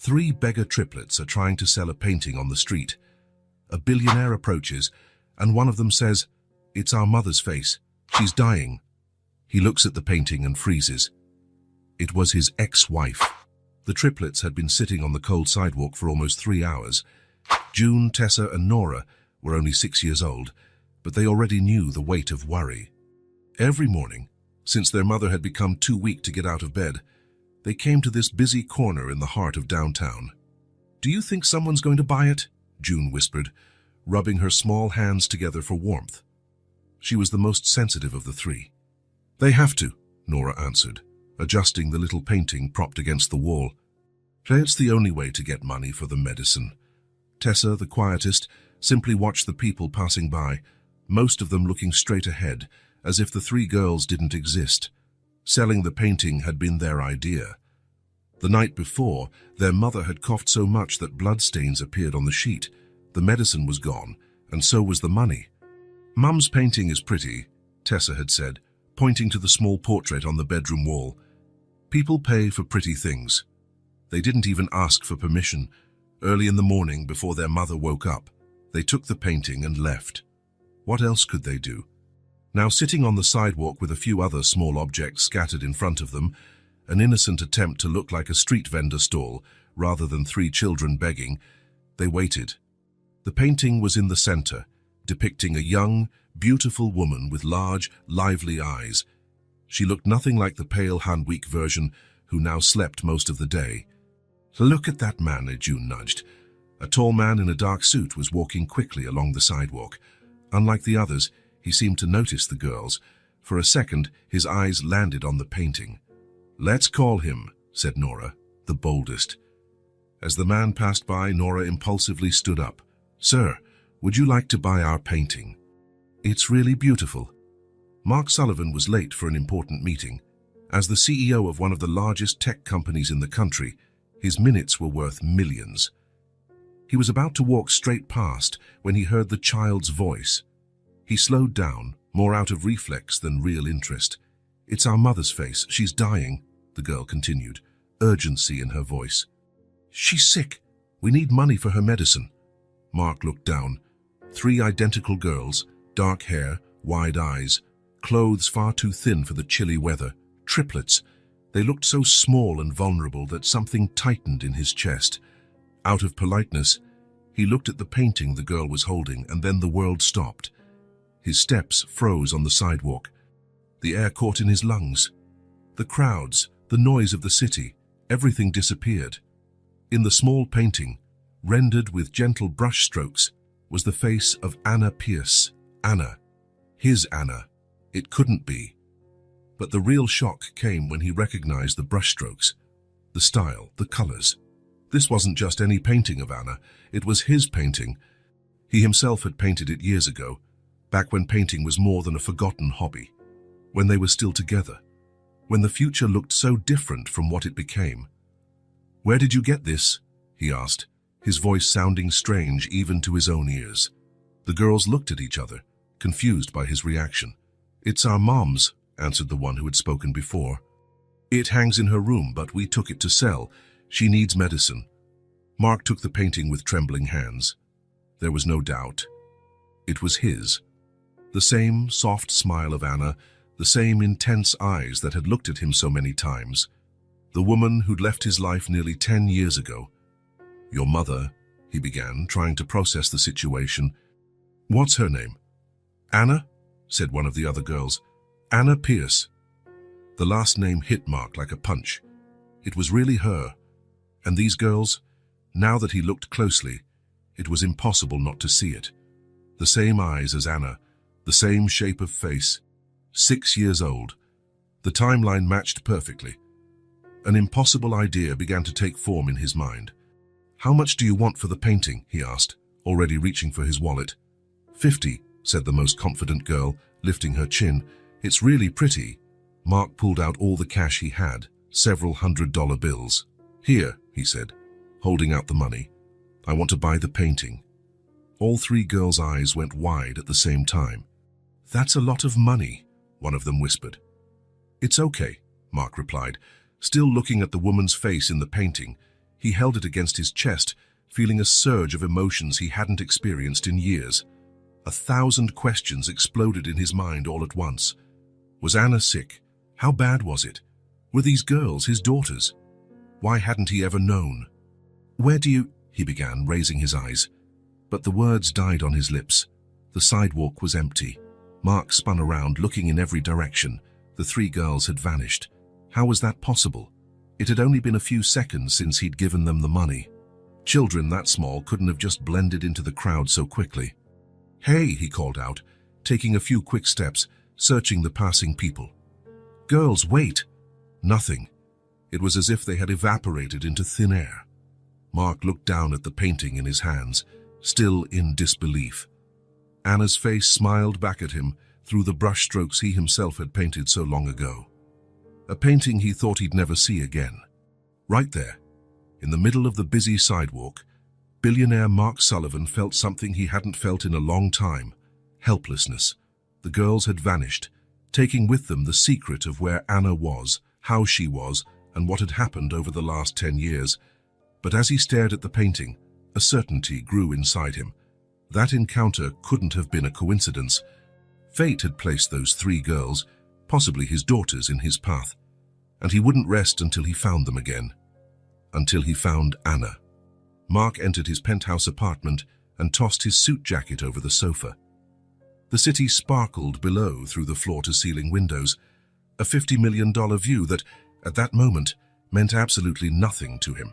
Three beggar triplets are trying to sell a painting on the street. A billionaire approaches, and one of them says, "It's our mother's face. She's dying." He looks at the painting and freezes. It was his ex-wife. The triplets had been sitting on the cold sidewalk for almost 3 hours. June, Tessa, and Nora were only 6 years old, but they already knew the weight of worry. Every morning, since their mother had become too weak to get out of bed, they came to this busy corner in the heart of downtown. "Do you think someone's going to buy it?" June whispered, rubbing her small hands together for warmth. She was the most sensitive of the three. "They have to," Nora answered, adjusting the little painting propped against the wall. "It's the only way to get money for the medicine." Tessa, the quietest, simply watched the people passing by, most of them looking straight ahead, as if the three girls didn't exist. Selling the painting had been their idea. The night before, their mother had coughed so much that bloodstains appeared on the sheet. The medicine was gone, and so was the money. "Mum's painting is pretty," Tessa had said, pointing to the small portrait on the bedroom wall. "People pay for pretty things." They didn't even ask for permission. Early in the morning, before their mother woke up, they took the painting and left. What else could they do? Now sitting on the sidewalk with a few other small objects scattered in front of them, an innocent attempt to look like a street vendor stall rather than three children begging, they waited. The painting was in the center, depicting a young, beautiful woman with large, lively eyes. She looked nothing like the pale Han-weak version who now slept most of the day. "Look at that man," June nudged. A tall man in a dark suit was walking quickly along the sidewalk. Unlike the others, he seemed to notice the girls. For a second, his eyes landed on the painting. "Let's call him," said Nora, the boldest. As the man passed by, Nora impulsively stood up. "Sir, would you like to buy our painting? It's really beautiful." Mark Sullivan was late for an important meeting. As the CEO of one of the largest tech companies in the country, his minutes were worth millions. He was about to walk straight past when he heard the child's voice. He slowed down, more out of reflex than real interest. "It's our mother's face. She's dying," the girl continued, urgency in her voice. "She's sick. We need money for her medicine." Mark looked down. 3 identical girls, dark hair, wide eyes, clothes far too thin for the chilly weather, triplets. They looked so small and vulnerable that something tightened in his chest. Out of politeness, he looked at the painting the girl was holding, and then the world stopped. His steps froze on the sidewalk. The air caught in his lungs. The crowds, the noise of the city, everything disappeared. In the small painting, rendered with gentle brushstrokes, was the face of Anna Pierce. Anna. His Anna. It couldn't be. But the real shock came when he recognized the brushstrokes, the style, the colors. This wasn't just any painting of Anna, it was his painting. He himself had painted it years ago, back when painting was more than a forgotten hobby, when they were still together, when the future looked so different from what it became. "Where did you get this?" he asked, his voice sounding strange even to his own ears. The girls looked at each other, confused by his reaction. "It's our mom's," answered the one who had spoken before. "It hangs in her room, but we took it to sell. She needs medicine." Mark took the painting with trembling hands. There was no doubt. It was his. The same soft smile of Anna, the same intense eyes that had looked at him so many times. The woman who'd left his life nearly 10 years ago. "Your mother," he began, trying to process the situation. "What's her name?" "Anna," said one of the other girls. "Anna Pierce." The last name hit Mark like a punch. It was really her. And these girls, now that he looked closely, it was impossible not to see it. The same eyes as Anna, the same shape of face. 6 years old. The timeline matched perfectly. An impossible idea began to take form in his mind. "How much do you want for the painting?" he asked, already reaching for his wallet. "50, said the most confident girl, lifting her chin. "It's really pretty." Mark pulled out all the cash he had, several $100 bills. "Here," he said, holding out the money. "I want to buy the painting." All 3 girls' eyes went wide at the same time. "That's a lot of money," one of them whispered. "It's okay," Mark replied, still looking at the woman's face in the painting. He held it against his chest, feeling a surge of emotions he hadn't experienced in years. 1,000 questions exploded in his mind all at once. Was Anna sick? How bad was it? Were these girls his daughters? Why hadn't he ever known? "Where do you—" he began, raising his eyes. But the words died on his lips. The sidewalk was empty. Mark spun around, looking in every direction. The 3 girls had vanished. How was that possible? It had only been a few seconds since he'd given them the money. Children that small couldn't have just blended into the crowd so quickly. "Hey," he called out, taking a few quick steps, searching the passing people. "Girls, wait!" Nothing. It was as if they had evaporated into thin air. Mark looked down at the painting in his hands, still in disbelief. Anna's face smiled back at him through the brushstrokes he himself had painted so long ago. A painting he thought he'd never see again. Right there, in the middle of the busy sidewalk, billionaire Mark Sullivan felt something he hadn't felt in a long time: helplessness. The girls had vanished, taking with them the secret of where Anna was, how she was, and what had happened over the last 10 years. But as he stared at the painting, a certainty grew inside him. That encounter couldn't have been a coincidence. Fate had placed those 3 girls, possibly his daughters, in his path, and he wouldn't rest until he found them again. Until he found Anna. Mark entered his penthouse apartment and tossed his suit jacket over the sofa. The city sparkled below through the floor-to-ceiling windows, a $50 million view that, at that moment, meant absolutely nothing to him.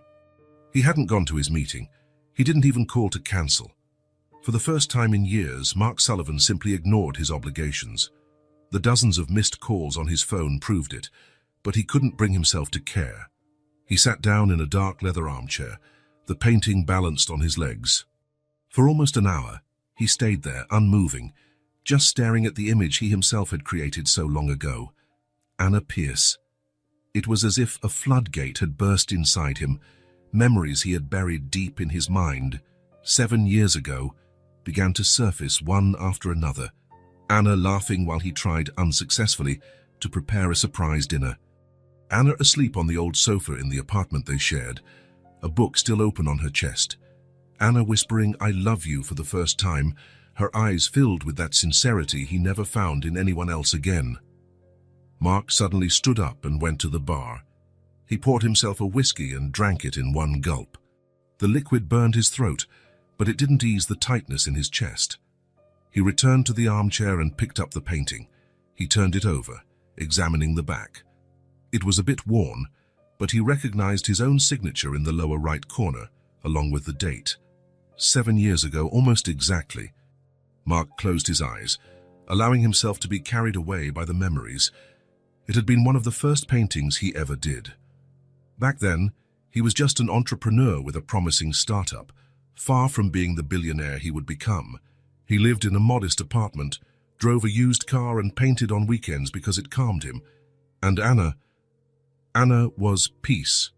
He hadn't gone to his meeting. He didn't even call to cancel. For the first time in years, Mark Sullivan simply ignored his obligations. The dozens of missed calls on his phone proved it, but he couldn't bring himself to care. He sat down in a dark leather armchair, the painting balanced on his legs. For almost an hour, he stayed there, unmoving, just staring at the image he himself had created so long ago. Anna Pierce. It was as if a floodgate had burst inside him. Memories he had buried deep in his mind 7 years ago began to surface one after another. Anna laughing while he tried unsuccessfully to prepare a surprise dinner. Anna asleep on the old sofa in the apartment they shared, a book still open on her chest. Anna whispering, "I love you," for the first time, her eyes filled with that sincerity he never found in anyone else again. Mark suddenly stood up and went to the bar. He poured himself a whiskey and drank it in one gulp. The liquid burned his throat, but it didn't ease the tightness in his chest. He returned to the armchair and picked up the painting. He turned it over, examining the back. It was a bit worn, but he recognized his own signature in the lower right corner, along with the date. 7 years ago, almost exactly. Mark closed his eyes, allowing himself to be carried away by the memories. It had been one of the first paintings he ever did. Back then, he was just an entrepreneur with a promising startup, far from being the billionaire he would become. He lived in a modest apartment, drove a used car and painted on weekends because it calmed him. And Anna was peace.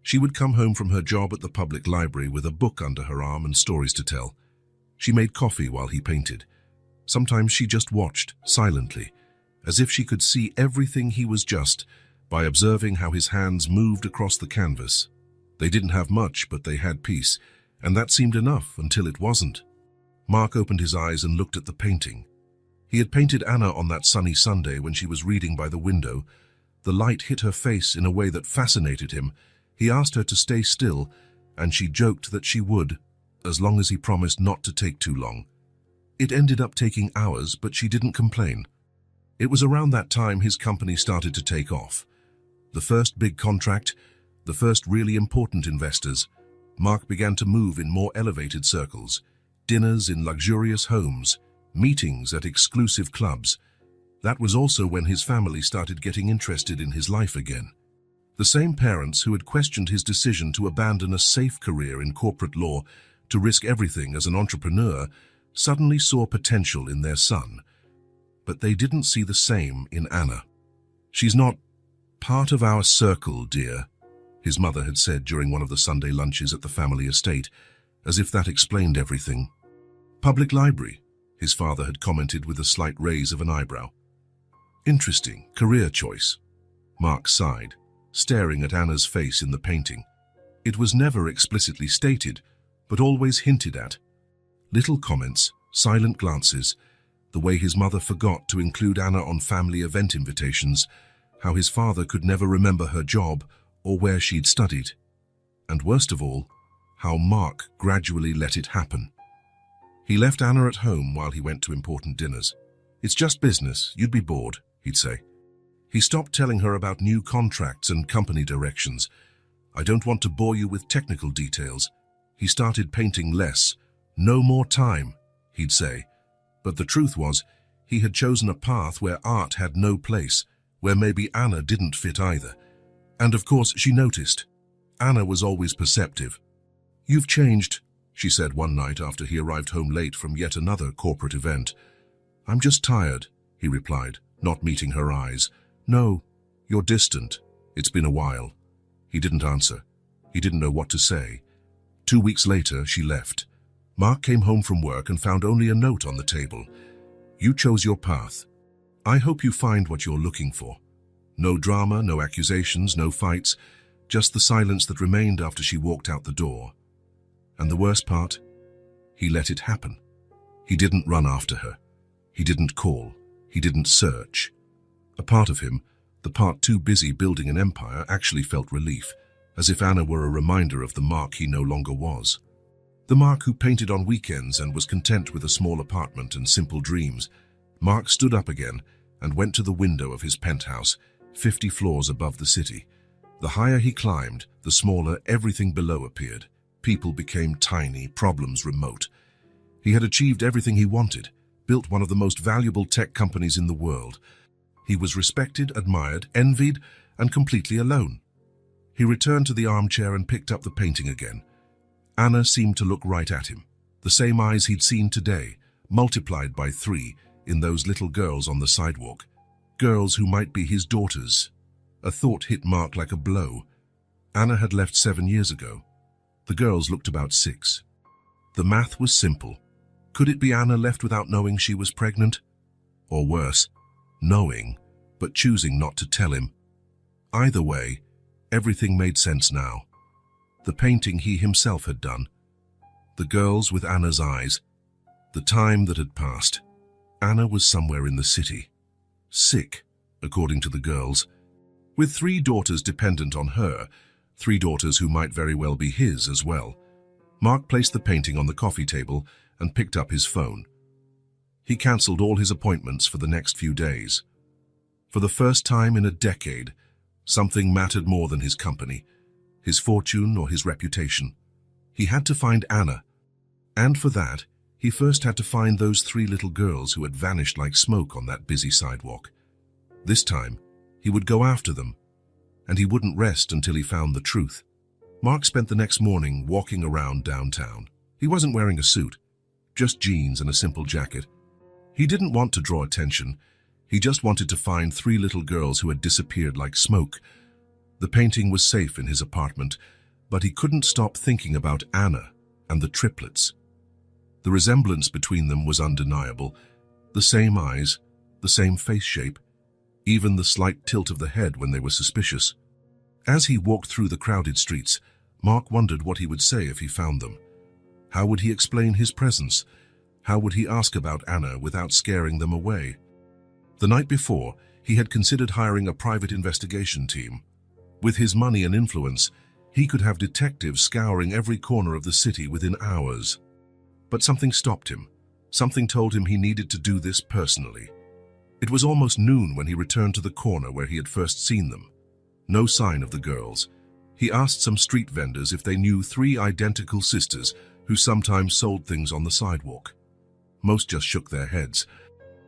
She would come home from her job at the public library with a book under her arm and stories to tell. She made coffee while he painted. Sometimes she just watched, silently, as if she could see everything he was just by observing how his hands moved across the canvas. They didn't have much, but they had peace, and that seemed enough until it wasn't. Mark opened his eyes and looked at the painting. He had painted Anna on that sunny Sunday when she was reading by the window. The light hit her face in a way that fascinated him. He asked her to stay still, and she joked that she would, as long as he promised not to take too long. It ended up taking hours, but she didn't complain. It was around that time his company started to take off. The first big contract, the first really important investors. Mark began to move in more elevated circles, dinners in luxurious homes, meetings at exclusive clubs. That was also when his family started getting interested in his life again. The same parents who had questioned his decision to abandon a safe career in corporate law to risk everything as an entrepreneur suddenly saw potential in their son. But they didn't see the same in Anna. "She's not part of our circle, dear," his mother had said during one of the Sunday lunches at the family estate, as if that explained everything. "Public library," his father had commented with a slight raise of an eyebrow. "Interesting career choice." Mark sighed, staring at Anna's face in the painting. It was never explicitly stated, but always hinted at. Little comments, silent glances, the way his mother forgot to include Anna on family event invitations, how his father could never remember her job or where she'd studied. And worst of all, how Mark gradually let it happen. He left Anna at home while he went to important dinners. "It's just business, you'd be bored," he'd say. He stopped telling her about new contracts and company directions. "I don't want to bore you with technical details." He started painting less. "No more time," he'd say. But the truth was, he had chosen a path where art had no place, where maybe Anna didn't fit either. And of course, she noticed. Anna was always perceptive. "You've changed," she said one night after he arrived home late from yet another corporate event. "I'm just tired," he replied, not meeting her eyes. "No, you're distant. It's been a while." He didn't answer. He didn't know what to say. 2 weeks later, she left. Mark came home from work and found only a note on the table. "You chose your path. I hope you find what you're looking for." No drama, no accusations, no fights, just the silence that remained after she walked out the door. And the worst part? He let it happen. He didn't run after her. He didn't call. He didn't search. A part of him, the part too busy building an empire, actually felt relief, as if Anna were a reminder of the Mark he no longer was. The Mark who painted on weekends and was content with a small apartment and simple dreams. Mark stood up again and went to the window of his penthouse, 50 floors above the city. The higher he climbed, the smaller everything below appeared. People became tiny, problems remote. He had achieved everything he wanted, built one of the most valuable tech companies in the world. He was respected, admired, envied, and completely alone. He returned to the armchair and picked up the painting again. Anna seemed to look right at him. The same eyes he'd seen today, multiplied by 3, in those little girls on the sidewalk. Girls who might be his daughters. A thought hit Mark like a blow. Anna had left 7 years ago. The girls looked about 6. The math was simple. Could it be Anna left without knowing she was pregnant? Or worse, knowing, but choosing not to tell him? Either way, everything made sense now. The painting he himself had done. The girls with Anna's eyes. The time that had passed. Anna was somewhere in the city. Sick, according to the girls. With 3 daughters dependent on her, 3 daughters who might very well be his as well. Mark placed the painting on the coffee table and picked up his phone. He cancelled all his appointments for the next few days. For the first time in a decade, something mattered more than his company, his fortune or his reputation. He had to find Anna, and for that, he first had to find those 3 little girls who had vanished like smoke on that busy sidewalk. This time, he would go after them, and he wouldn't rest until he found the truth. Mark spent the next morning walking around downtown. He wasn't wearing a suit, just jeans and a simple jacket. He didn't want to draw attention. He just wanted to find 3 little girls who had disappeared like smoke. The painting was safe in his apartment, but he couldn't stop thinking about Anna and the triplets. The resemblance between them was undeniable. The same eyes, the same face shape, even the slight tilt of the head when they were suspicious. As he walked through the crowded streets, Mark wondered what he would say if he found them. How would he explain his presence? How would he ask about Anna without scaring them away? The night before, he had considered hiring a private investigation team. With his money and influence, he could have detectives scouring every corner of the city within hours. But something stopped him. Something told him he needed to do this personally. It was almost noon when he returned to the corner where he had first seen them. No sign of the girls. He asked some street vendors if they knew 3 identical sisters who sometimes sold things on the sidewalk. Most just shook their heads.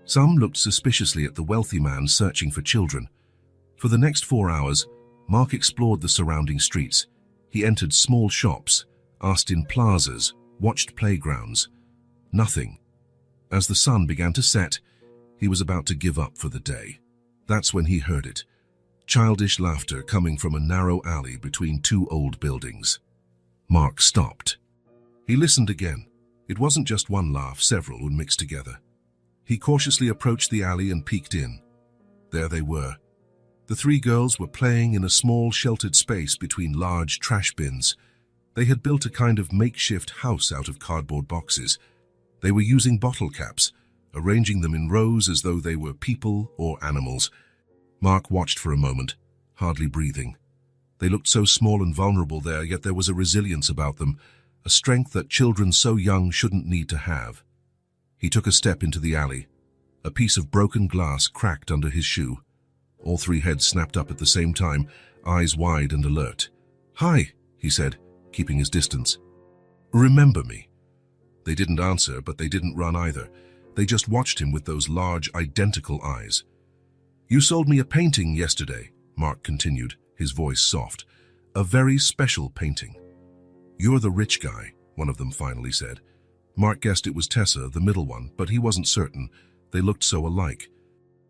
Some looked suspiciously at the wealthy man searching for children. For the next 4 hours, Mark explored the surrounding streets. He entered small shops, asked in plazas, watched playgrounds. Nothing. As the sun began to set, he was about to give up for the day. That's when he heard it. Childish laughter coming from a narrow alley between 2 old buildings. Mark stopped. He listened again. It wasn't just one laugh, several were mixed together. He cautiously approached the alley and peeked in. There they were. The 3 girls were playing in a small sheltered space between large trash bins. They had built a kind of makeshift house out of cardboard boxes. They were using bottle caps, arranging them in rows as though they were people or animals. Mark watched for a moment, hardly breathing. They looked so small and vulnerable there, yet there was a resilience about them, a strength that children so young shouldn't need to have. He took a step into the alley. A piece of broken glass cracked under his shoe. All three heads snapped up at the same time, eyes wide and alert. "Hi," he said, keeping his distance. "Remember me?" They didn't answer, but they didn't run either. They just watched him with those large, identical eyes. "You sold me a painting yesterday," Mark continued, his voice soft. "A very special painting." "You're the rich guy," one of them finally said. Mark guessed it was Tessa, the middle one, but he wasn't certain. They looked so alike.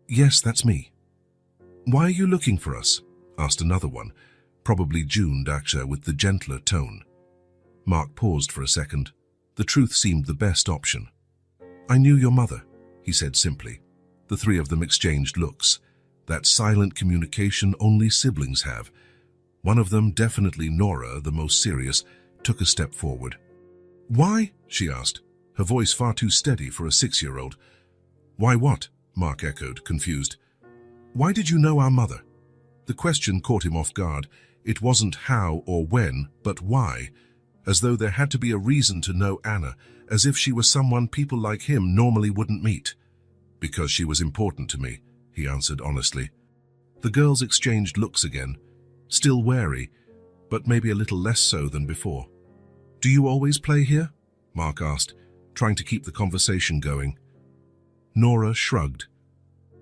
"Yes, that's me." "Why are you looking for us?" asked another one, probably June Daksha with the gentler tone. Mark paused for a second. The truth seemed the best option. "I knew your mother," he said simply. The three of them exchanged looks. That silent communication only siblings have. One of them, definitely Nora, the most serious, took a step forward. "Why?" she asked, her voice far too steady for a 6-year-old. "Why what?" Mark echoed, confused. "Why did you know our mother?" The question caught him off guard. It wasn't how or when, but why, as though there had to be a reason to know Anna, as if she was someone people like him normally wouldn't meet. "Because she was important to me," he answered honestly. The girls exchanged looks again, still wary, but maybe a little less so than before. "Do you always play here?" Mark asked, trying to keep the conversation going. Nora shrugged.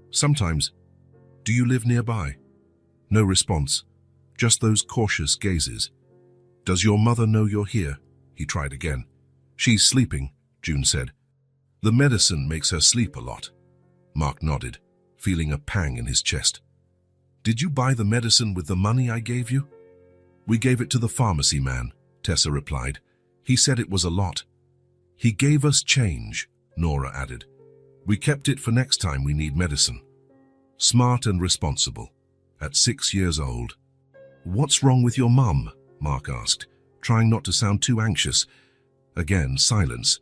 "Sometimes. Do you live nearby?" No response, just those cautious gazes. "Does your mother know you're here?" He tried again. "She's sleeping," June said. "The medicine makes her sleep a lot." Mark nodded, feeling a pang in his chest. "Did you buy the medicine with the money I gave you?" "We gave it to the pharmacy man," Tessa replied. "He said it was a lot." "He gave us change," Nora added. "We kept it for next time we need medicine." Smart and responsible, at 6 years old. "What's wrong with your mum?" Mark asked, trying not to sound too anxious. Again, silence.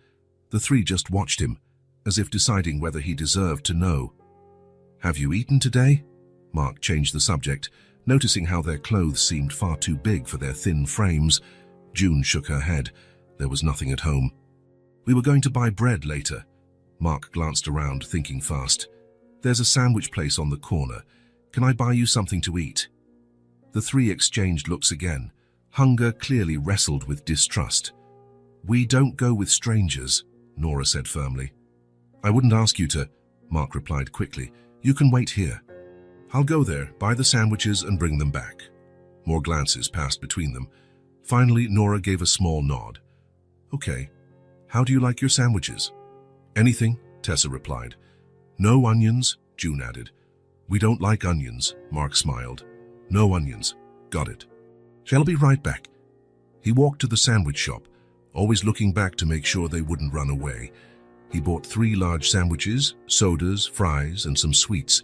The three just watched him, as if deciding whether he deserved to know. "Have you eaten today?" Mark changed the subject, noticing how their clothes seemed far too big for their thin frames. June shook her head. There was nothing at home. "We were going to buy bread later." Mark glanced around, thinking fast. "There's a sandwich place on the corner. Can I buy you something to eat?" The three exchanged looks again. Hunger clearly wrestled with distrust. "We don't go with strangers," Nora said firmly. "I wouldn't ask you to," Mark replied quickly. "You can wait here. I'll go there, buy the sandwiches and bring them back." More glances passed between them. Finally, Nora gave a small nod. "Okay. How do you like your sandwiches?" "Anything," Tessa replied. "No onions," June added. "We don't like onions," Mark smiled. "No onions. Got it. Shall be right back." He walked to the sandwich shop, always looking back to make sure they wouldn't run away. He bought 3 large sandwiches, sodas, fries, and some sweets.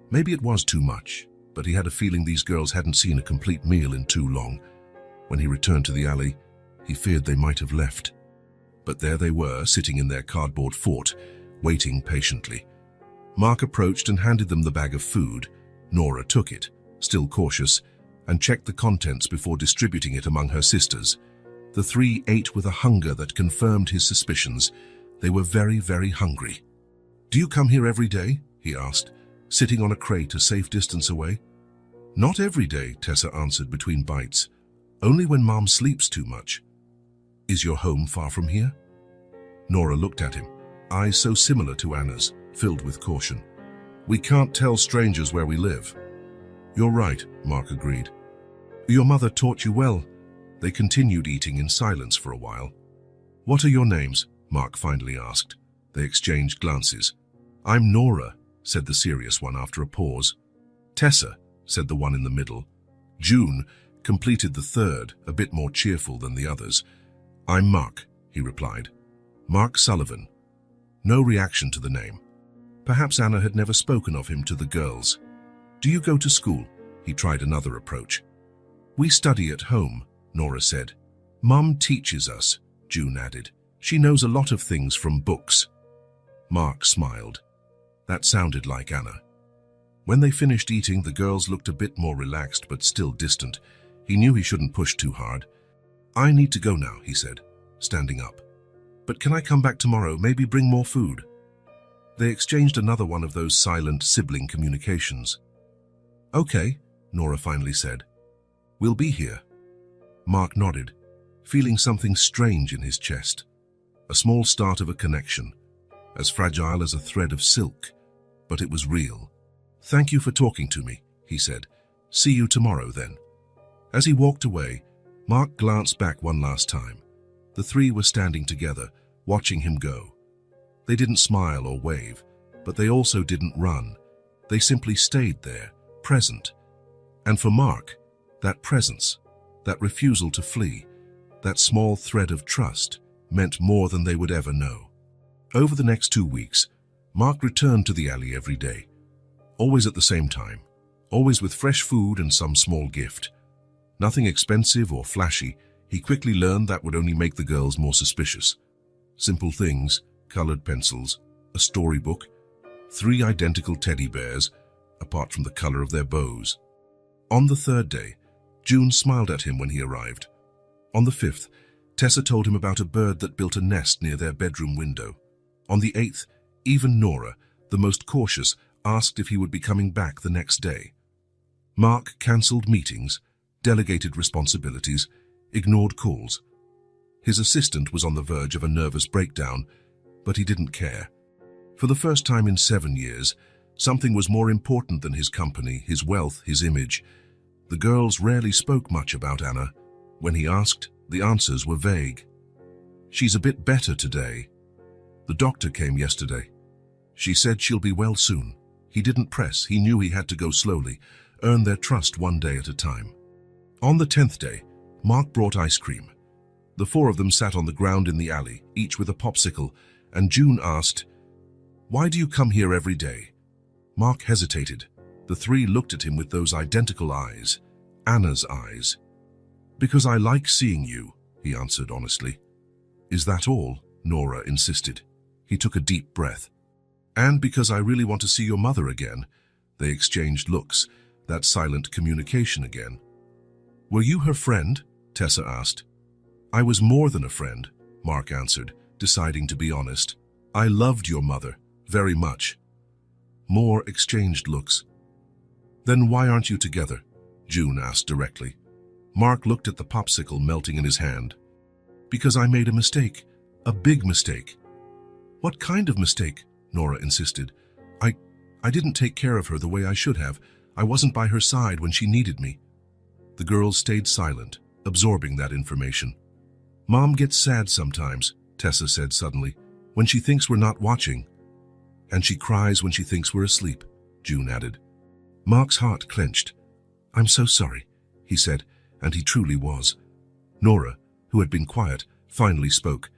Maybe it was too much, but he had a feeling these girls hadn't seen a complete meal in too long. When he returned to the alley, he feared they might have left. But there they were, sitting in their cardboard fort, waiting patiently. Mark approached and handed them the bag of food. Nora took it, still cautious, and checked the contents before distributing it among her sisters. The three ate with a hunger that confirmed his suspicions. They were very, very hungry. "Do you come here every day?" he asked, sitting on a crate a safe distance away. "Not every day," Tessa answered between bites. "Only when Mom sleeps too much." "Is your home far from here?" Nora looked at him, eyes so similar to Anna's, filled with caution. "We can't tell strangers where we live." "You're right," Mark agreed. "Your mother taught you well." They continued eating in silence for a while. "What are your names?" Mark finally asked. They exchanged glances. "I'm Nora," said the serious one after a pause. "Tessa," said the one in the middle. June completed the third, a bit more cheerful than the others. "I'm Mark," he replied. "Mark Sullivan." No reaction to the name. Perhaps Anna had never spoken of him to the girls. "Do you go to school?" He tried another approach. "We study at home," Nora said. Mum teaches us, June added. She knows a lot of things from books. Mark smiled. That sounded like Anna. When they finished eating, the girls looked a bit more relaxed but still distant. He knew he shouldn't push too hard. I need to go now, he said, standing up. But can I come back tomorrow, maybe bring more food? They exchanged another one of those silent sibling communications. Okay, Nora finally said. We'll be here. Mark nodded, feeling something strange in his chest. A small start of a connection, as fragile as a thread of silk, but it was real. Thank you for talking to me, he said. See you tomorrow then. As he walked away, Mark glanced back one last time. The three were standing together, watching him go. They didn't smile or wave, but they also didn't run. They simply stayed there, present. And for Mark, that presence, that refusal to flee, that small thread of trust, meant more than they would ever know. Over the next 2 weeks, Mark returned to the alley every day, always at the same time, always with fresh food and some small gift. Nothing expensive or flashy. He quickly learned that would only make the girls more suspicious. Simple things, colored pencils, a storybook, 3 identical teddy bears, apart from the color of their bows. On the 3rd day, June smiled at him when he arrived. On the 5th, Tessa told him about a bird that built a nest near their bedroom window. On the 8th, even Nora, the most cautious, asked if he would be coming back the next day. Mark cancelled meetings, delegated responsibilities, ignored calls. His assistant was on the verge of a nervous breakdown, but he didn't care. For the first time in 7 years, something was more important than his company, his wealth, his image. The girls rarely spoke much about Anna. When he asked, the answers were vague. She's a bit better today. The doctor came yesterday. She said she'll be well soon. He didn't press. He knew he had to go slowly, earn their trust one day at a time. On the 10th day, Mark brought ice cream. The 4 of them sat on the ground in the alley, each with a popsicle, and June asked, "Why do you come here every day?" Mark hesitated. The 3 looked at him with those identical eyes, Anna's eyes. "Because I like seeing you," he answered honestly. "Is that all?" Nora insisted. He took a deep breath. "And because I really want to see your mother again." They exchanged looks, that silent communication again. "Were you her friend?" Tessa asked. "I was more than a friend," Mark answered, deciding to be honest. "I loved your mother, very much." More exchanged looks. "Then why aren't you together?" June asked directly. Mark looked at the popsicle melting in his hand. "Because I made a mistake, a big mistake." "What kind of mistake?" Nora insisted. I didn't take care of her the way I should have. I wasn't by her side when she needed me." The girls stayed silent, absorbing that information. "Mom gets sad sometimes," Tessa said suddenly, "when she thinks we're not watching." "And she cries when she thinks we're asleep," June added. Mark's heart clenched. "I'm so sorry," he said, and he truly was. Nora, who had been quiet, finally spoke.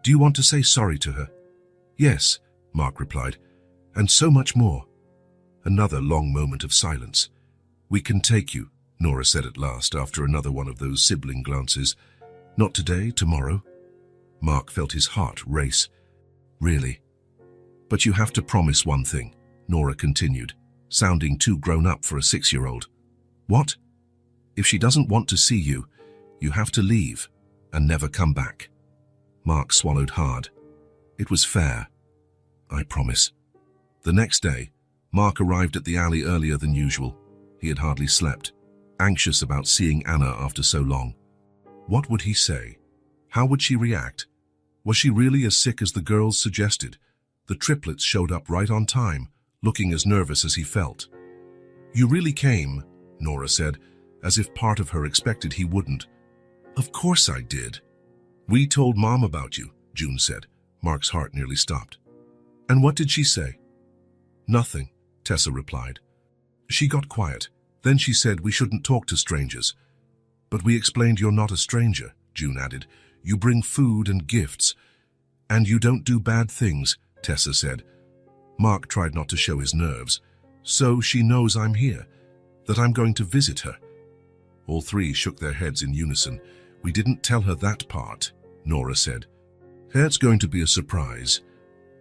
"Do you want to say sorry to her?" "Yes," Mark replied, "and so much more." Another long moment of silence. "We can take you," Nora said at last, after another one of those sibling glances. "Not today, tomorrow." Mark felt his heart race. "Really?" "But you have to promise one thing," Nora continued, sounding too grown-up for a 6-year-old. "What?" "If she doesn't want to see you, you have to leave and never come back." Mark swallowed hard. It was fair. "I promise." The next day, Mark arrived at the alley earlier than usual. He had hardly slept, anxious about seeing Anna after so long. What would he say? How would she react? Was she really as sick as the girls suggested? The triplets showed up right on time, looking as nervous as he felt. "You really came," Nora said, as if part of her expected he wouldn't. "Of course I did." "We told Mom about you," June said. Mark's heart nearly stopped. "And what did she say?" "Nothing," Tessa replied. "She got quiet. Then she said we shouldn't talk to strangers." "But we explained you're not a stranger," June added. "You bring food and gifts. And you don't do bad things," Tessa said. Mark tried not to show his nerves. "So she knows I'm here, that I'm going to visit her." All 3 shook their heads in unison. We didn't tell her that part, Nora said. It's going to be a surprise.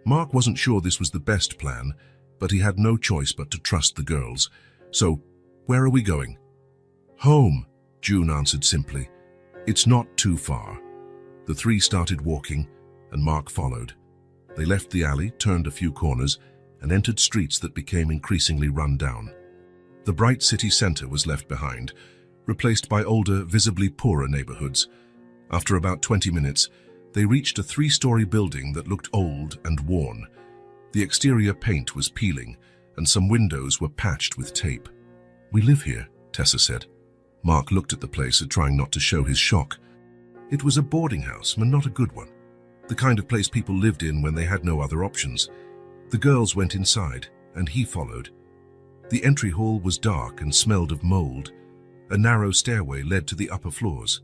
Mark wasn't sure this was the best plan, but he had no choice but to trust the girls. So, where are we going? Home, June answered simply. It's not too far. The three started walking, and Mark followed. They left the alley, turned a few corners, and entered streets that became increasingly run down. The bright city center was left behind, replaced by older, visibly poorer neighborhoods. After about 20 minutes, they reached a 3-story building that looked old and worn. The exterior paint was peeling, and some windows were patched with tape. We live here, Tessa said. Mark looked at the place, trying not to show his shock. It was a boarding house, but not a good one. The kind of place people lived in when they had no other options. The girls went inside, and he followed. The entry hall was dark and smelled of mold. A narrow stairway led to the upper floors.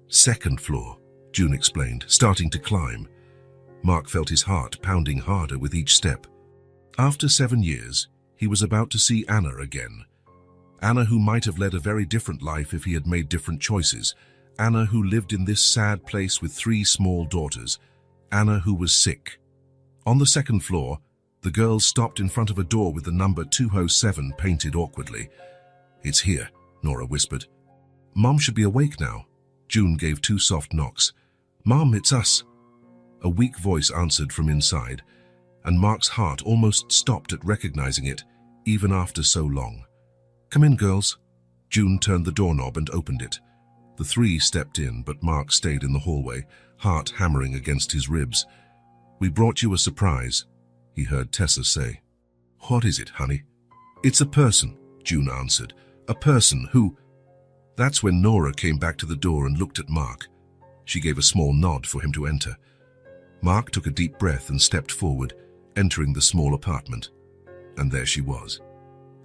Second floor, June explained, starting to climb. Mark felt his heart pounding harder with each step. After 7 years, he was about to see Anna again. Anna, who might have led a very different life if he had made different choices. Anna, who lived in this sad place with 3 small daughters. Anna, who was sick. On the second floor, the girls stopped in front of a door with the number 207 painted awkwardly. It's here, Nora whispered. Mom should be awake now. June gave 2 soft knocks. Mom, it's us. A weak voice answered from inside, and Mark's heart almost stopped at recognizing it, even after so long. Come in, girls. June turned the doorknob and opened it. The 3 stepped in, but Mark stayed in the hallway, heart hammering against his ribs. We brought you a surprise, he heard Tessa say. What is it, honey? It's a person, June answered. A person who... That's when Nora came back to the door and looked at Mark. She gave a small nod for him to enter. Mark took a deep breath and stepped forward, entering the small apartment. And there she was.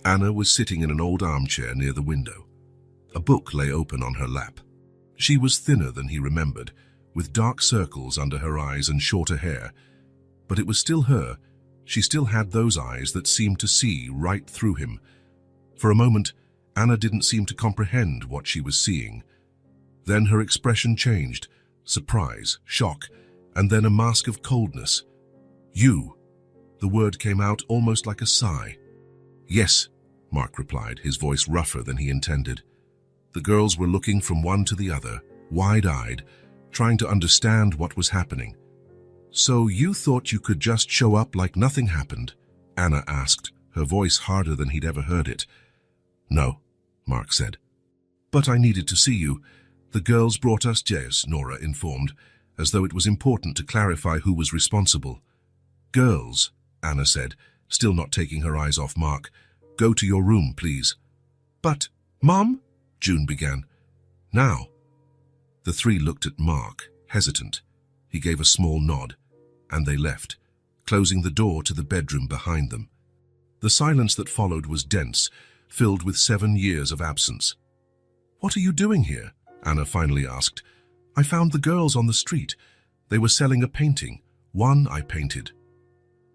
Anna was sitting in an old armchair near the window. A book lay open on her lap. She was thinner than he remembered, with dark circles under her eyes and shorter hair. But it was still her. She still had those eyes that seemed to see right through him. For a moment, Anna didn't seem to comprehend what she was seeing. Then her expression changed, surprise, shock, and then a mask of coldness. You. The word came out almost like a sigh. Yes, Mark replied, his voice rougher than he intended. The girls were looking from one to the other, wide-eyed, trying to understand what was happening. So you thought you could just show up like nothing happened? Anna asked, her voice harder than he'd ever heard it. No, Mark said. But I needed to see you. The girls brought us Jace, Nora informed, as though it was important to clarify who was responsible. Girls, Anna said, still not taking her eyes off Mark. Go to your room, please. But, Mom? June began. Now. The 3 looked at Mark, hesitant. He gave a small nod, and they left, closing the door to the bedroom behind them. The silence that followed was dense, filled with 7 years of absence. What are you doing here? Anna finally asked. I found the girls on the street. They were selling a painting. One I painted.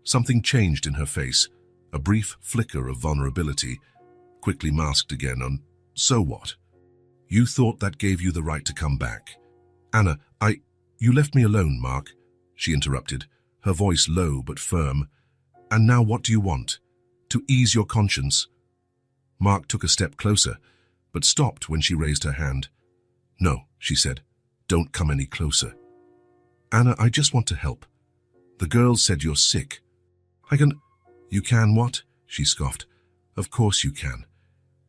Something changed in her face, a brief flicker of vulnerability, quickly masked again on, so what? You thought that gave you the right to come back. Anna, you left me alone, Mark, she interrupted, her voice low but firm. And now what do you want? To ease your conscience? Mark took a step closer, but stopped when she raised her hand. No, she said, don't come any closer. Anna, I just want to help. The girls said you're sick. You can what? She scoffed. Of course you can.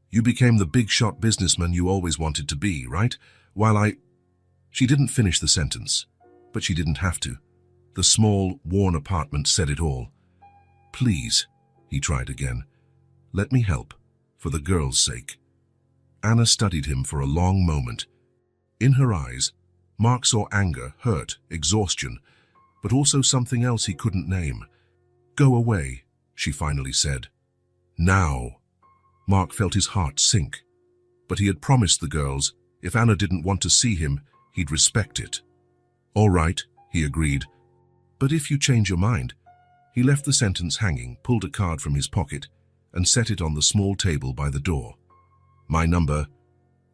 You became the big-shot businessman you always wanted to be, right? She didn't finish the sentence, but she didn't have to. The small, worn apartment said it all. Please, he tried again. Let me help, for the girls' sake. Anna studied him for a long moment. In her eyes, Mark saw anger, hurt, exhaustion, but also something else he couldn't name. Go away, she finally said. Now. Mark felt his heart sink. But he had promised the girls, if Anna didn't want to see him, he'd respect it. All right, he agreed. But if you change your mind. He left the sentence hanging, pulled a card from his pocket, and set it on the small table by the door. My number,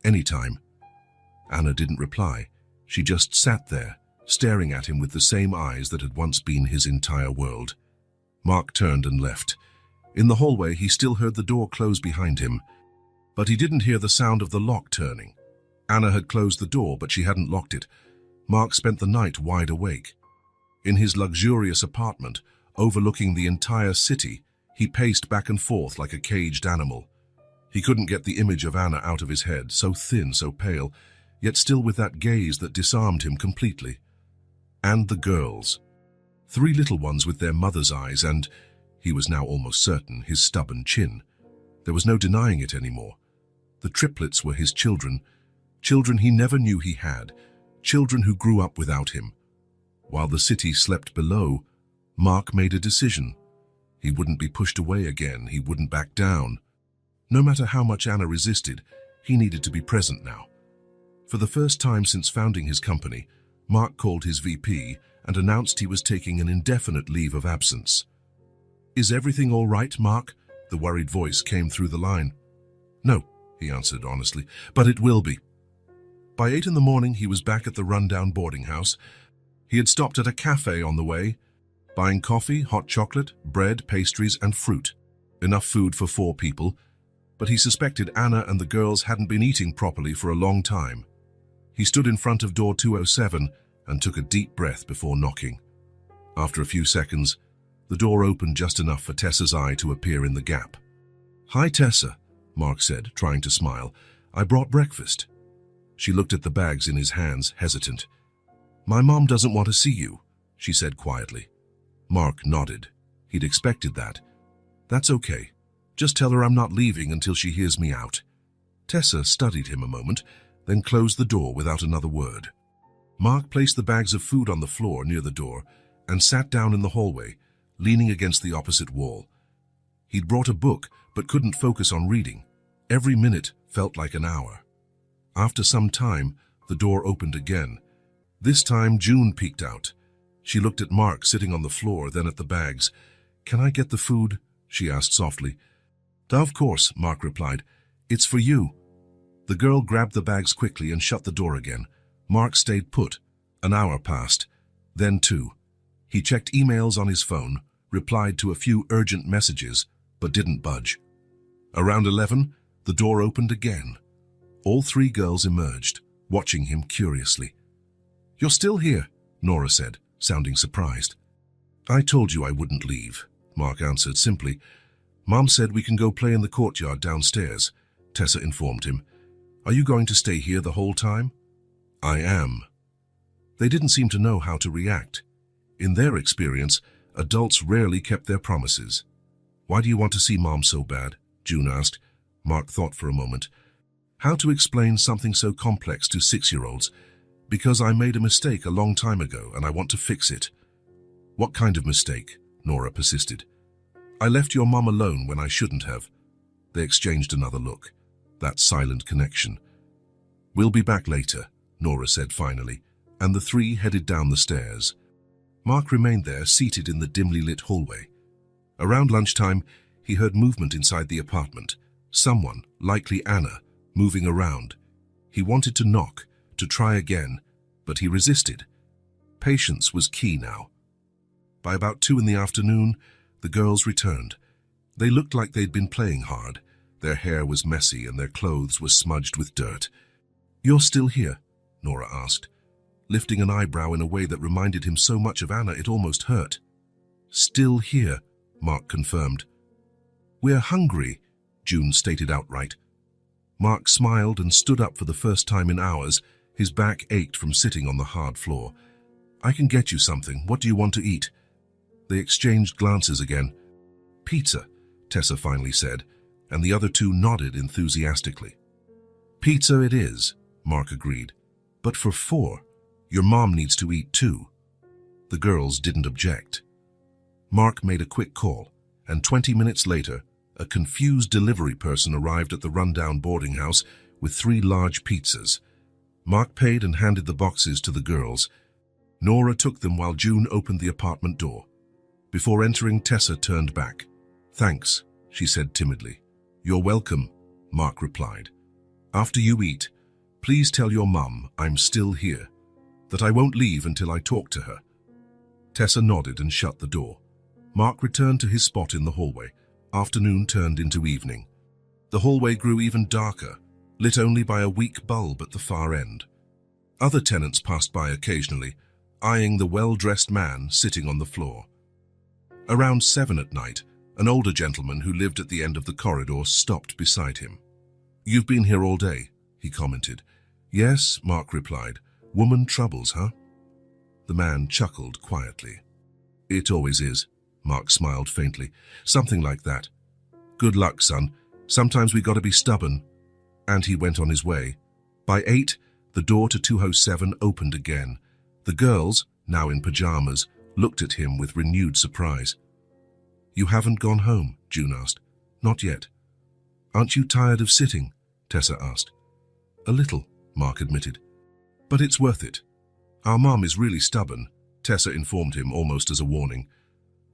anytime. Anna didn't reply. She just sat there, staring at him with the same eyes that had once been his entire world. Mark turned and left. In the hallway, he still heard the door close behind him, but he didn't hear the sound of the lock turning. Anna had closed the door, but she hadn't locked it. Mark spent the night wide awake. In his luxurious apartment, overlooking the entire city, he paced back and forth like a caged animal. He couldn't get the image of Anna out of his head, so thin, so pale, yet still with that gaze that disarmed him completely. And the girls. 3 little ones with their mother's eyes and, he was now almost certain, his stubborn chin. There was no denying it anymore. The triplets were his children, children he never knew he had, children who grew up without him. While the city slept below, Mark made a decision. He wouldn't be pushed away again, he wouldn't back down. No matter how much Anna resisted, he needed to be present now. For the first time since founding his company, Mark called his VP and announced he was taking an indefinite leave of absence. "Is everything all right, Mark?" The worried voice came through the line. "No," he answered honestly, "but it will be." By 8 in the morning, he was back at the rundown boarding house. He had stopped at a cafe on the way, buying coffee, hot chocolate, bread, pastries, and fruit. Enough food for 4 people, but he suspected Anna and the girls hadn't been eating properly for a long time. He stood in front of door 207 and took a deep breath before knocking. After a few seconds, the door opened just enough for Tessa's eye to appear in the gap. "Hi, Tessa," Mark said, trying to smile. "I brought breakfast." She looked at the bags in his hands, hesitant. "My mom doesn't want to see you," she said quietly. Mark nodded. He'd expected that. "That's okay. Just tell her I'm not leaving until she hears me out." Tessa studied him a moment, then closed the door without another word. Mark placed the bags of food on the floor near the door and sat down in the hallway, leaning against the opposite wall. He'd brought a book, but couldn't focus on reading. Every minute felt like an hour. After some time, the door opened again. This time, June peeked out. She looked at Mark sitting on the floor, then at the bags. "Can I get the food?" she asked softly. "Of course," Mark replied. "It's for you." The girl grabbed the bags quickly and shut the door again. Mark stayed put. An hour passed, then 2. He checked emails on his phone, replied to a few urgent messages, but didn't budge. Around 11, the door opened again. All 3 girls emerged, watching him curiously. "You're still here," Nora said, sounding surprised. "I told you I wouldn't leave," Mark answered simply. "Mom said we can go play in the courtyard downstairs," Tessa informed him. "Are you going to stay here the whole time?" "I am." They didn't seem to know how to react. In their experience, adults rarely kept their promises. "Why do you want to see Mom so bad?" June asked. Mark thought for a moment. How to explain something so complex to 6-year-olds? "Because I made a mistake a long time ago and I want to fix it." "What kind of mistake?" Nora persisted. "I left your mom alone when I shouldn't have." They exchanged another look. That silent connection. "We'll be back later," Nora said finally, and the 3 headed down the stairs. Mark remained there, seated in the dimly lit hallway. Around lunchtime, he heard movement inside the apartment. Someone, likely Anna, moving around. He wanted to knock, to try again, but he resisted. Patience was key now. By about 2 in the afternoon, the girls returned. They looked like they'd been playing hard. Their hair was messy and their clothes were smudged with dirt. "You're still here?" Nora asked, lifting an eyebrow in a way that reminded him so much of Anna it almost hurt. "Still here," Mark confirmed. "We're hungry," June stated outright. Mark smiled and stood up for the first time in hours. His back ached from sitting on the hard floor. "I can get you something. What do you want to eat?" They exchanged glances again. "Pizza," Tessa finally said, and the other 2 nodded enthusiastically. "Pizza it is," Mark agreed. "But for 4, your mom needs to eat too." The girls didn't object. Mark made a quick call, and 20 minutes later, a confused delivery person arrived at the rundown boarding house with 3 large pizzas. Mark paid and handed the boxes to the girls. Nora took them while June opened the apartment door. Before entering, Tessa turned back. "Thanks," she said timidly. "You're welcome," Mark replied. "After you eat, Please tell your mum I'm still here, that I won't leave until I talk to her." Tessa nodded and shut the door. Mark returned to his spot in the hallway. Afternoon turned into evening. The hallway grew even darker, lit only by a weak bulb at the far end. Other tenants passed by occasionally, eyeing the well-dressed man sitting on the floor. Around 7 at night, an older gentleman who lived at the end of the corridor stopped beside him. "You've been here all day," he commented. "Yes," Mark replied. "Woman troubles, huh?" The man chuckled quietly. "It always is," Mark smiled faintly. "Something like that. Good luck, son. Sometimes we gotta be stubborn." And he went on his way. By 8, the door to 207 opened again. The girls, now in pajamas, looked at him with renewed surprise. "You haven't gone home?" June asked. "Not yet." "Aren't you tired of sitting?" Tessa asked. "A little," Mark admitted. "But it's worth it. Our mom is really stubborn," Tessa informed him almost as a warning.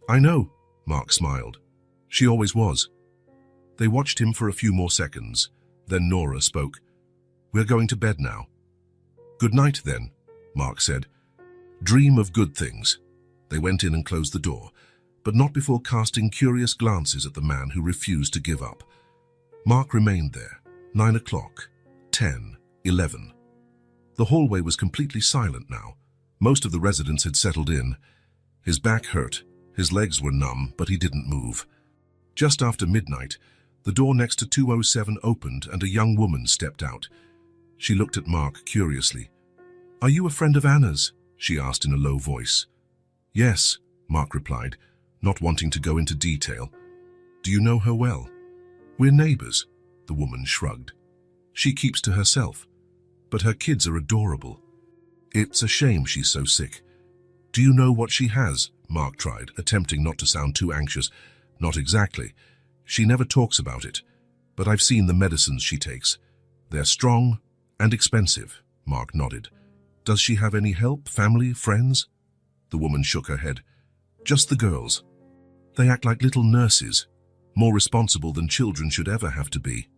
"I know," Mark smiled. "She always was." They watched him for a few more seconds. Then Nora spoke. "We're going to bed now." "Good night, then," Mark said. "Dream of good things." They went in and closed the door, but not before casting curious glances at the man who refused to give up. Mark remained there. 9 o'clock, 10, 11. The hallway was completely silent now. Most of the residents had settled in. His back hurt, his legs were numb, but he didn't move. Just after midnight, the door next to 207 opened and a young woman stepped out. She looked at Mark curiously. "Are you a friend of Anna's?" she asked in a low voice. "Yes," Mark replied, not wanting to go into detail. "Do you know her well?" "We're neighbors," the woman shrugged. "She keeps to herself, but her kids are adorable. It's a shame she's so sick." "Do you know what she has?" Mark tried, attempting not to sound too anxious. "Not exactly. She never talks about it, but I've seen the medicines she takes. They're strong and expensive." Mark nodded. "Does she have any help, family, friends?" The woman shook her head. "Just the girls. They act like little nurses, more responsible than children should ever have to be."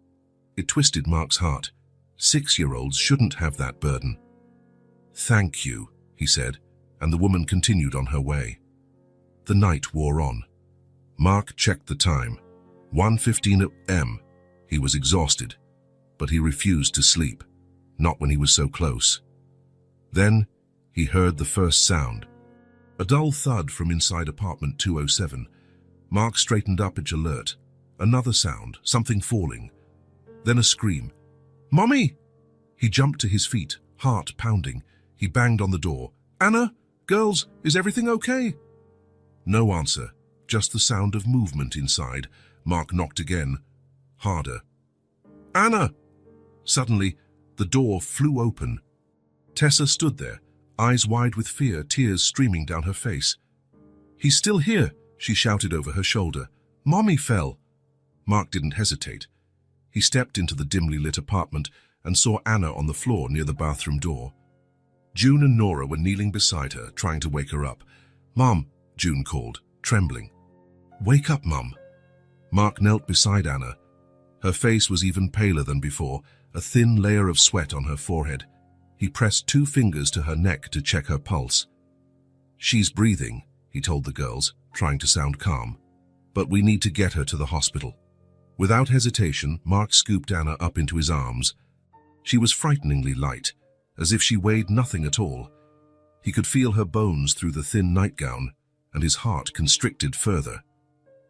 It twisted Mark's heart. 6-year-olds shouldn't have that burden. "Thank you," he said, and the woman continued on her way. The night wore on. Mark checked the time. 1:15 a.m. He was exhausted, but he refused to sleep, not when he was so close. Then he heard the first sound. A dull thud from inside apartment 207. Mark straightened up, edge alert. Another sound, something falling. Then a scream. "Mommy!" He jumped to his feet, heart pounding. He banged on the door. "Anna? Girls, is everything okay?" No answer, just the sound of movement inside. Mark knocked again, harder. "Anna!" Suddenly, the door flew open. Tessa stood there, eyes wide with fear, tears streaming down her face. "He's still here," she shouted over her shoulder. "Mommy fell." Mark didn't hesitate. He stepped into the dimly lit apartment and saw Anna on the floor near the bathroom door. June and Nora were kneeling beside her, trying to wake her up. "Mom," June called, trembling. "Wake up, Mum." Mark knelt beside Anna. Her face was even paler than before, a thin layer of sweat on her forehead. He pressed 2 fingers to her neck to check her pulse. "She's breathing," he told the girls, trying to sound calm. "But we need to get her to the hospital." Without hesitation, Mark scooped Anna up into his arms. She was frighteningly light, as if she weighed nothing at all. He could feel her bones through the thin nightgown, and his heart constricted further.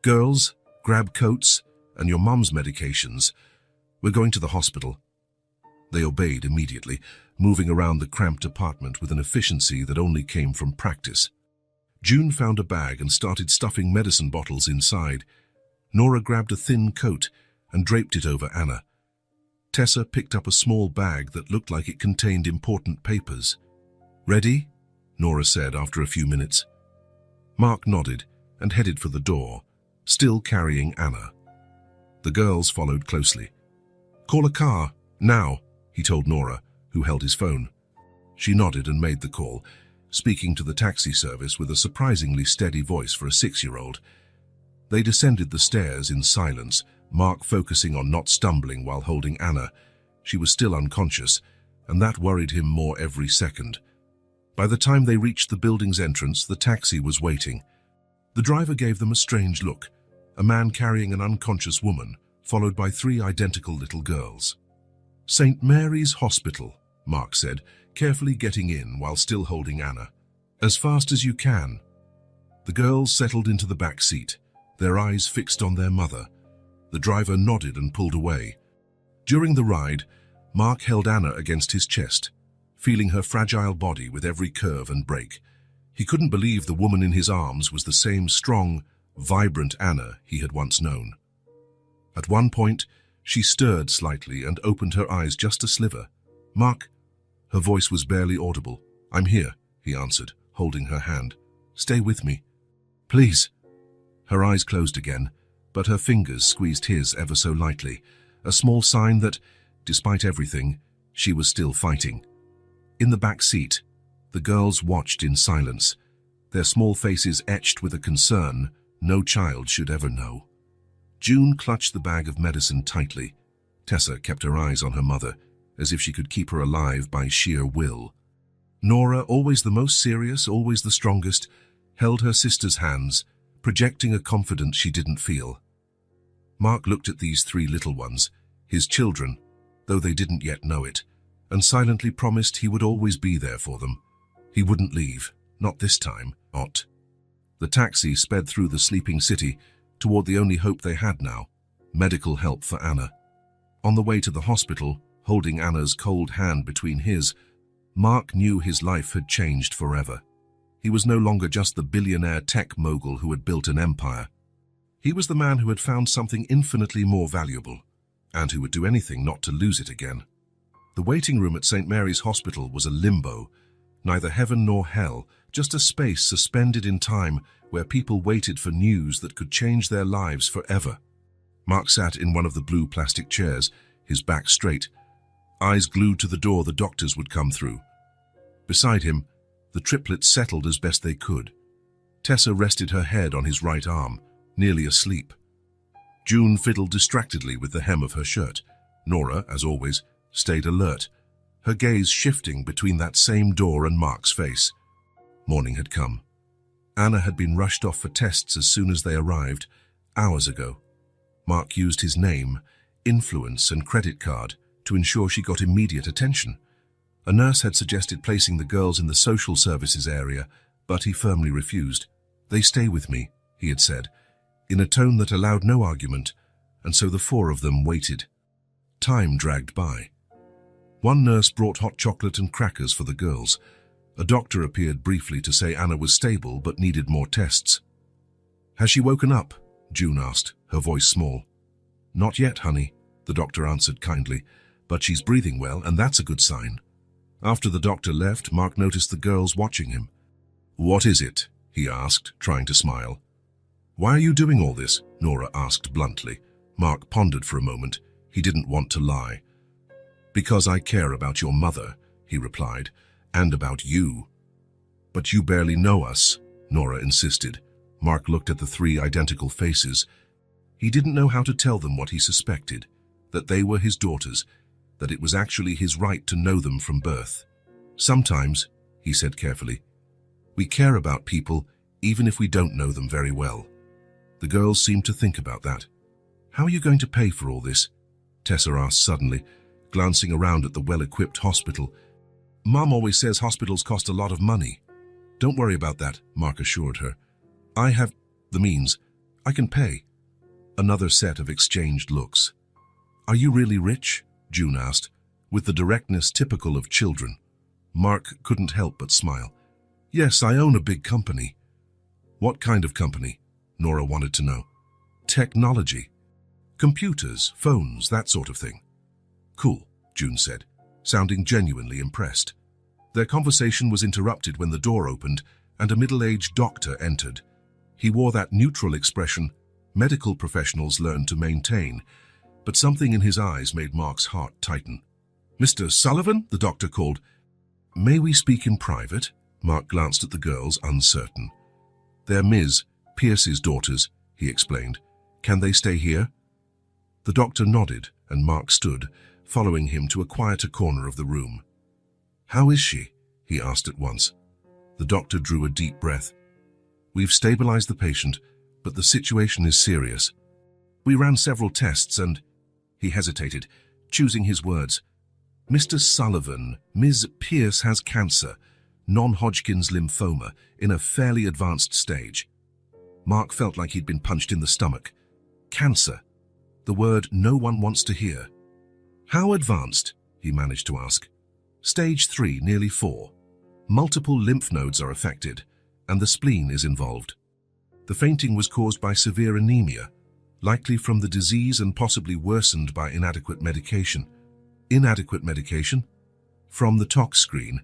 "Girls, grab coats and your mum's medications. We're going to the hospital." They obeyed immediately, moving around the cramped apartment with an efficiency that only came from practice. June found a bag and started stuffing medicine bottles inside. Nora grabbed a thin coat and draped it over Anna. Tessa picked up a small bag that looked like it contained important papers. "Ready?" Nora said after a few minutes. Mark nodded and headed for the door, still carrying Anna. The girls followed closely. "Call a car, now," he told Nora, who held his phone. She nodded and made the call, speaking to the taxi service with a surprisingly steady voice for a 6-year-old. They descended the stairs in silence, Mark focusing on not stumbling while holding Anna. She was still unconscious, and that worried him more every second. By the time they reached the building's entrance, the taxi was waiting. The driver gave them a strange look, a man carrying an unconscious woman, followed by 3 identical little girls. "St. Mary's Hospital," Mark said, carefully getting in while still holding Anna. "As fast as you can." The girls settled into the back seat, their eyes fixed on their mother. The driver nodded and pulled away. During the ride, Mark held Anna against his chest, feeling her fragile body with every curve and break. He couldn't believe the woman in his arms was the same strong, vibrant Anna he had once known. At one point, she stirred slightly and opened her eyes just a sliver. "Mark," her voice was barely audible. "I'm here," he answered, holding her hand. "Stay with me. Please." Her eyes closed again, but her fingers squeezed his ever so lightly, a small sign that, despite everything, she was still fighting. In the back seat, the girls watched in silence, their small faces etched with a concern no child should ever know. June clutched the bag of medicine tightly. Tessa kept her eyes on her mother, as if she could keep her alive by sheer will. Nora, always the most serious, always the strongest, held her sister's hands, projecting a confidence she didn't feel. Mark looked at these 3 little ones, his children, though they didn't yet know it, and silently promised he would always be there for them. He wouldn't leave, not this time, not. The taxi sped through the sleeping city toward the only hope they had now, medical help for Anna. On the way to the hospital, holding Anna's cold hand between his, Mark knew his life had changed forever. He was no longer just the billionaire tech mogul who had built an empire. He was the man who had found something infinitely more valuable, and who would do anything not to lose it again. The waiting room at St. Mary's Hospital was a limbo, neither heaven nor hell, just a space suspended in time where people waited for news that could change their lives forever. Mark sat in one of the blue plastic chairs, his back straight, eyes glued to the door the doctors would come through. Beside him, the triplets settled as best they could. Tessa rested her head on his right arm, nearly asleep. June fiddled distractedly with the hem of her shirt. Nora, as always, stayed alert, her gaze shifting between that same door and Mark's face. Morning had come. Anna had been rushed off for tests as soon as they arrived, hours ago. Mark used his name, influence, and credit card to ensure she got immediate attention. A nurse had suggested placing the girls in the social services area, but he firmly refused. "They stay with me," he had said, in a tone that allowed no argument, and so the 4 of them waited. Time dragged by. One nurse brought hot chocolate and crackers for the girls. A doctor appeared briefly to say Anna was stable but needed more tests. "Has she woken up?" June asked, her voice small. "Not yet, honey," the doctor answered kindly, "but she's breathing well, and that's a good sign." After the doctor left, Mark noticed the girls watching him. "What is it?" he asked, trying to smile. "Why are you doing all this?" Nora asked bluntly. Mark pondered for a moment. He didn't want to lie. "Because I care about your mother," he replied, "and about you." "But you barely know us," Nora insisted. Mark looked at the 3 identical faces. He didn't know how to tell them what he suspected, that they were his daughters, that it was actually his right to know them from birth. "Sometimes," he said carefully, "we care about people even if we don't know them very well." The girls seemed to think about that. "How are you going to pay for all this?" Tessa asked suddenly, glancing around at the well-equipped hospital. "Mom always says hospitals cost a lot of money." "Don't worry about that," Mark assured her. "I have the means. I can pay." Another set of exchanged looks. "Are you really rich?" June asked, with the directness typical of children. Mark couldn't help but smile. "Yes, I own a big company." "What kind of company?" Nora wanted to know. "Technology. Computers, phones, that sort of thing." "Cool," June said, sounding genuinely impressed. Their conversation was interrupted when the door opened and a middle-aged doctor entered. He wore that neutral expression medical professionals learn to maintain, but something in his eyes made Mark's heart tighten. "Mr. Sullivan?" the doctor called. "May we speak in private?" Mark glanced at the girls, uncertain. "They're Ms. Pierce's daughters," he explained. "Can they stay here?" The doctor nodded, and Mark stood, following him to a quieter corner of the room. "How is she?" he asked at once. The doctor drew a deep breath. "We've stabilized the patient, but the situation is serious. We ran several tests and—" He hesitated, choosing his words. "Mr. Sullivan, Ms. Pierce has cancer, non-Hodgkin's lymphoma, in a fairly advanced stage." Mark felt like he'd been punched in the stomach. Cancer. The word no one wants to hear. "How advanced?" he managed to ask. "Stage 3, nearly 4. Multiple lymph nodes are affected, and the spleen is involved. The fainting was caused by severe anemia, likely from the disease and possibly worsened by inadequate medication." "Inadequate medication?" "From the tox screen,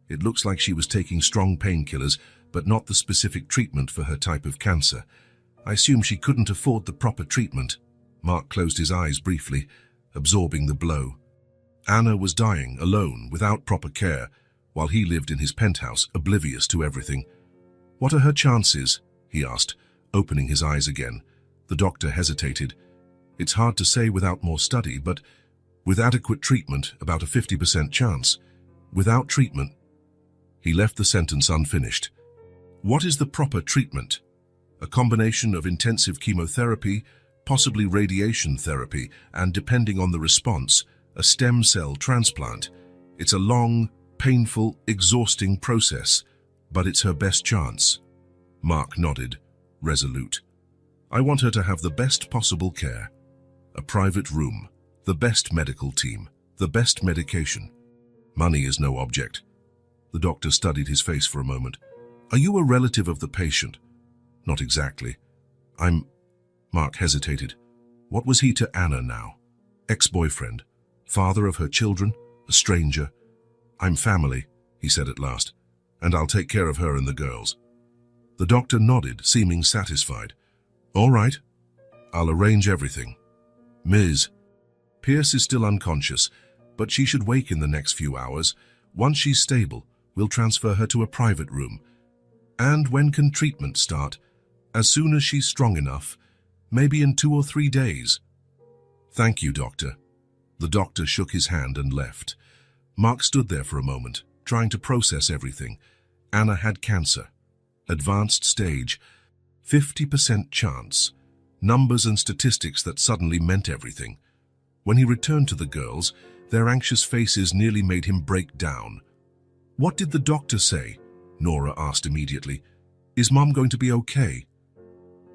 it looks like she was taking strong painkillers, but not the specific treatment for her type of cancer. I assume she couldn't afford the proper treatment." Mark closed his eyes briefly, absorbing the blow. Anna was dying alone, without proper care, while he lived in his penthouse, oblivious to everything. "What are her chances?" he asked, opening his eyes again. The doctor hesitated. "It's hard to say without more study, but with adequate treatment, about a 50% chance. Without treatment—" He left the sentence unfinished. "What is the proper treatment?" "A combination of intensive chemotherapy, possibly radiation therapy, and depending on the response, a stem cell transplant. It's a long, painful, exhausting process, but it's her best chance." Mark nodded, resolute. "I want her to have the best possible care. A private room, the best medical team, the best medication. Money is no object." The doctor studied his face for a moment. "Are you a relative of the patient?" "Not exactly. Mark hesitated. What was he to Anna now? Ex-boyfriend? Father of her children? A stranger? "I'm family," he said at last, "and I'll take care of her and the girls." The doctor nodded, seeming satisfied. "All right. I'll arrange everything. Ms. Pierce is still unconscious, but she should wake in the next few hours. Once she's stable, we'll transfer her to a private room. And when can treatment start? As soon as she's strong enough, maybe in 2 or 3 days." "Thank you, doctor." The doctor shook his hand and left. Mark stood there for a moment, trying to process everything. Anna had cancer. Advanced stage. 50% chance. Numbers and statistics that suddenly meant everything. When he returned to the girls, their anxious faces nearly made him break down. "What did the doctor say?" Nora asked immediately. "Is Mom going to be okay?"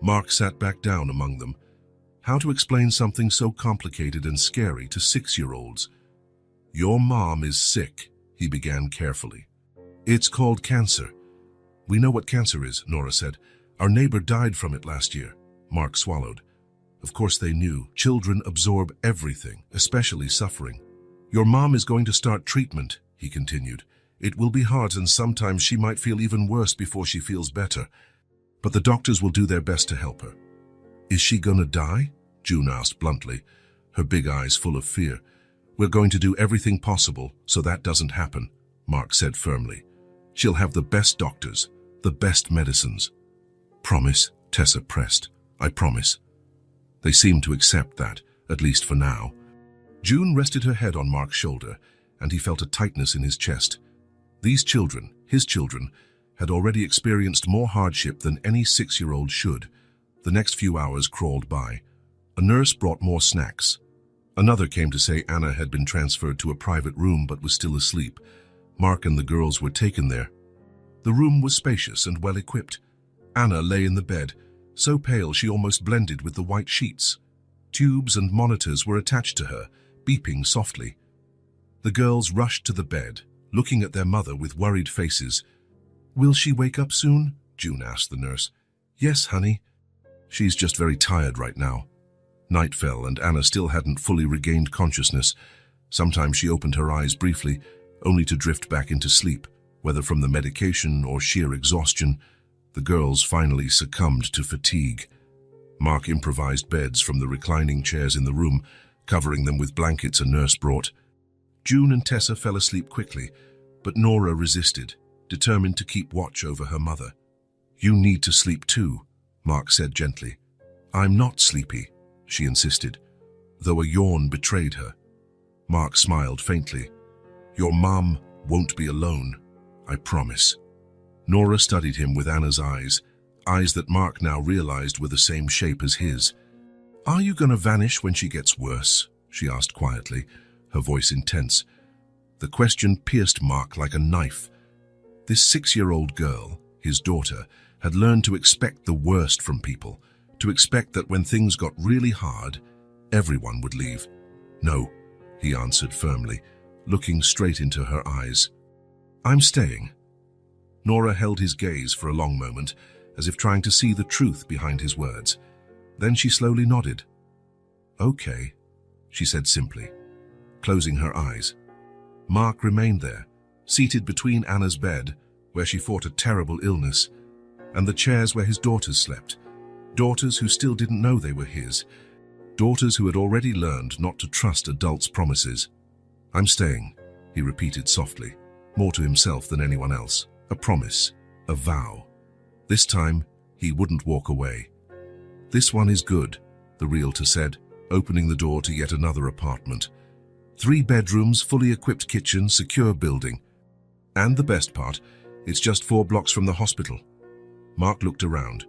Mark sat back down among them. How to explain something so complicated and scary to 6-year-olds? "Your mom is sick," he began carefully. "It's called cancer." "We know what cancer is," Nora said. "Our neighbor died from it last year." Mark swallowed. Of course they knew. Children absorb everything, especially suffering. "Your mom is going to start treatment," he continued. "It will be hard and sometimes she might feel even worse before she feels better. But the doctors will do their best to help her." "Is she gonna die?" June asked bluntly, her big eyes full of fear. "We're going to do everything possible so that doesn't happen," Mark said firmly. "She'll have the best doctors, the best medicines." "Promise," Tessa pressed. "I promise." They seemed to accept that, at least for now. June rested her head on Mark's shoulder, and he felt a tightness in his chest. These children, his children, had already experienced more hardship than any 6-year-old should. The next few hours crawled by. A nurse brought more snacks. Another came to say Anna had been transferred to a private room but was still asleep. Mark and the girls were taken there. The room was spacious and well-equipped. Anna lay in the bed, so pale she almost blended with the white sheets. Tubes and monitors were attached to her, beeping softly. The girls rushed to the bed, looking at their mother with worried faces. "Will she wake up soon?" June asked the nurse. "Yes, honey. She's just very tired right now." Night fell and Anna still hadn't fully regained consciousness. Sometimes she opened her eyes briefly, only to drift back into sleep, whether from the medication or sheer exhaustion. The girls finally succumbed to fatigue. Mark improvised beds from the reclining chairs in the room, covering them with blankets a nurse brought. June and Tessa fell asleep quickly, but Nora resisted, determined to keep watch over her mother. "You need to sleep too," Mark said gently. "I'm not sleepy," she insisted, though a yawn betrayed her. Mark smiled faintly. "Your mom Won't be alone, I promise. Nora studied him with Anna's eyes, eyes that Mark now realized were the same shape as his. Are you going to vanish when she gets worse? She asked quietly, her voice intense. The question pierced Mark like a knife. This 6-year-old girl, his daughter, had learned to expect the worst from people, to expect that when things got really hard, everyone would leave. No, he answered firmly, looking straight into her eyes. I'm staying. Nora held his gaze for a long moment, as if trying to see the truth behind his words. Then she slowly nodded. Okay, she said simply, closing her eyes. Mark remained there, seated between Anna's bed, where she fought a terrible illness, and the chairs where his daughters slept. Daughters who still didn't know they were his. Daughters who had already learned not to trust adults' promises. I'm staying, he repeated softly, more to himself than anyone else. A promise, a vow. This time, he wouldn't walk away. This one is good, the realtor said, opening the door to yet another apartment. 3 bedrooms, fully equipped kitchen, secure building. And the best part, it's just 4 blocks from the hospital. Mark looked around.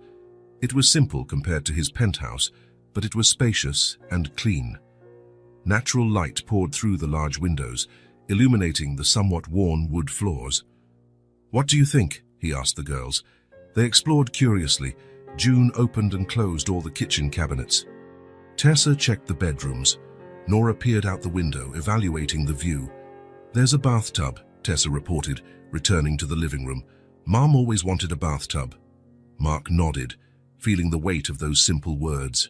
It was simple compared to his penthouse, but it was spacious and clean. Natural light poured through the large windows, illuminating the somewhat worn wood floors. What do you think? He asked the girls. They explored curiously. June opened and closed all the kitchen cabinets. Tessa checked the bedrooms. Nora peered out the window, evaluating the view. There's a bathtub, Tessa reported, returning to the living room. Mom always wanted a bathtub. Mark nodded, feeling the weight of those simple words.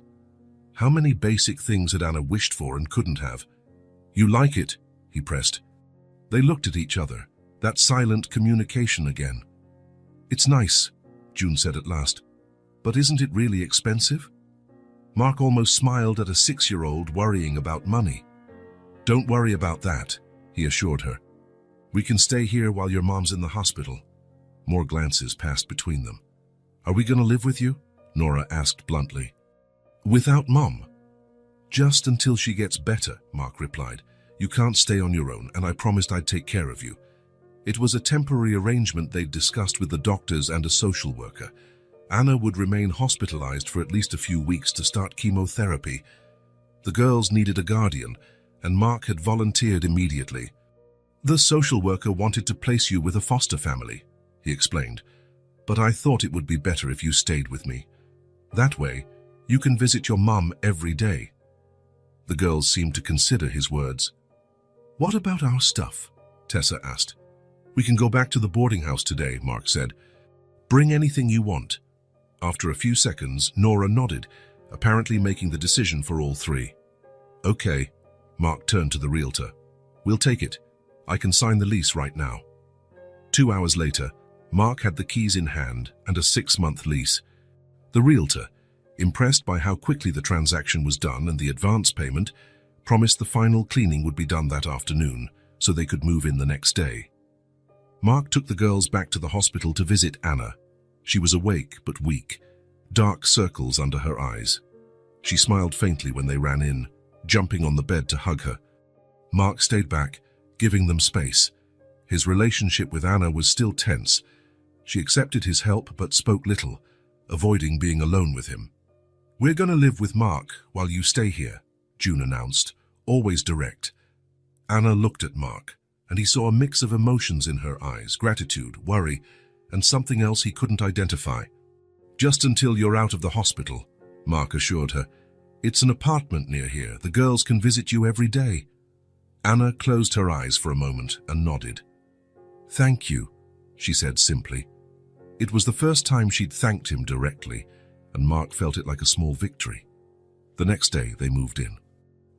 How many basic things had Anna wished for and couldn't have? You like it? He pressed. They looked at each other, that silent communication again. It's nice, June said at last. But isn't it really expensive? Mark almost smiled at a 6-year-old worrying about money. Don't worry about that, he assured her. We can stay here while your mom's in the hospital. More glances passed between them. Are we going to live with you? Nora asked bluntly. Without Mom? Just until she gets better, Mark replied. You can't stay on your own, and I promised I'd take care of you. It was a temporary arrangement they'd discussed with the doctors and a social worker. Anna would remain hospitalized for at least a few weeks to start chemotherapy. The girls needed a guardian, and Mark had volunteered immediately. The social worker wanted to place you with a foster family, he explained, but I thought it would be better if you stayed with me. That way, you can visit your mum every day. The girls seemed to consider his words. What about our stuff? Tessa asked. We can go back to the boarding house today, Mark said. Bring anything you want. After a few seconds, Nora nodded, apparently making the decision for all 3. Okay, Mark turned to the realtor. We'll take it. I can sign the lease right now. 2 hours later, Mark had the keys in hand and a 6-month lease. The realtor, impressed by how quickly the transaction was done and the advance payment, promised the final cleaning would be done that afternoon so they could move in the next day. Mark took the girls back to the hospital to visit Anna. She was awake but weak, dark circles under her eyes. She smiled faintly when they ran in, jumping on the bed to hug her. Mark stayed back, giving them space. His relationship with Anna was still tense. She accepted his help but spoke little, avoiding being alone with him. We're going to live with Mark while you stay here, June announced, always direct. Anna looked at Mark, and he saw a mix of emotions in her eyes, gratitude, worry, and something else he couldn't identify. Just until you're out of the hospital, Mark assured her. It's an apartment near here. The girls can visit you every day. Anna closed her eyes for a moment and nodded. Thank you, she said simply. It was the first time she'd thanked him directly, and Mark felt it like a small victory. The next day, they moved in.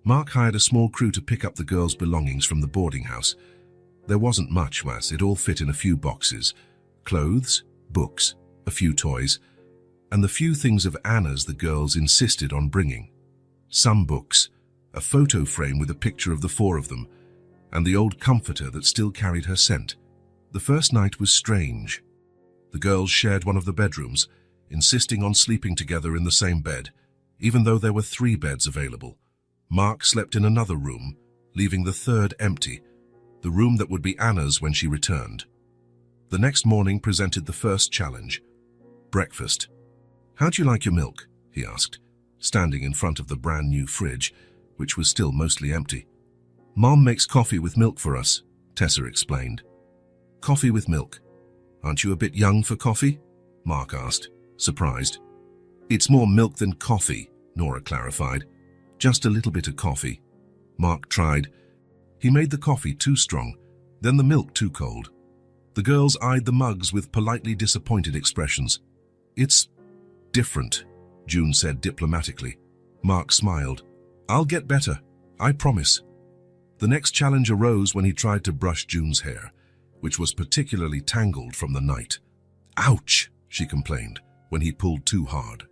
Mark hired a small crew to pick up the girls' belongings from the boarding house. There wasn't much, it all fit in a few boxes. Clothes, books, a few toys, and the few things of Anna's the girls insisted on bringing. Some books, a photo frame with a picture of the 4 of them, and the old comforter that still carried her scent. The first night was strange. The girls shared one of the bedrooms, insisting on sleeping together in the same bed, even though there were 3 beds available. Mark slept in another room, leaving the 3rd empty. the room that would be Anna's when she returned. The next morning presented the first challenge: breakfast. "How'd you like your milk?" he asked, standing in front of the brand new fridge, which was still mostly empty. "Mom makes coffee with milk for us," Tessa explained. "Coffee with milk? Aren't you a bit young for coffee?" Mark asked, surprised. "It's more milk than coffee," Nora clarified. "Just a little bit of coffee." Mark tried. He made the coffee too strong, then the milk too cold. The girls eyed the mugs with politely disappointed expressions. "It's different," June said diplomatically. Mark smiled. "I'll get better, I promise." The next challenge arose when he tried to brush June's hair, which was particularly tangled from the night. "Ouch," she complained when he pulled too hard.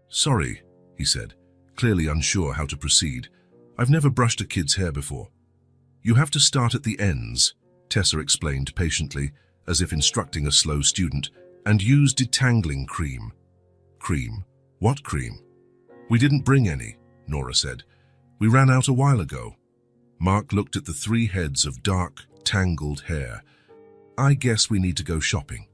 "Sorry," he said, clearly unsure how to proceed. "I've never brushed a kid's hair before." "You have to start at the ends," Tessa explained patiently, as if instructing a slow student, "and use detangling cream." "Cream? What cream?" "We didn't bring any," Nora said. "We ran out a while ago." Mark looked at the 3 heads of dark, tangled hair. "I guess we need to go shopping."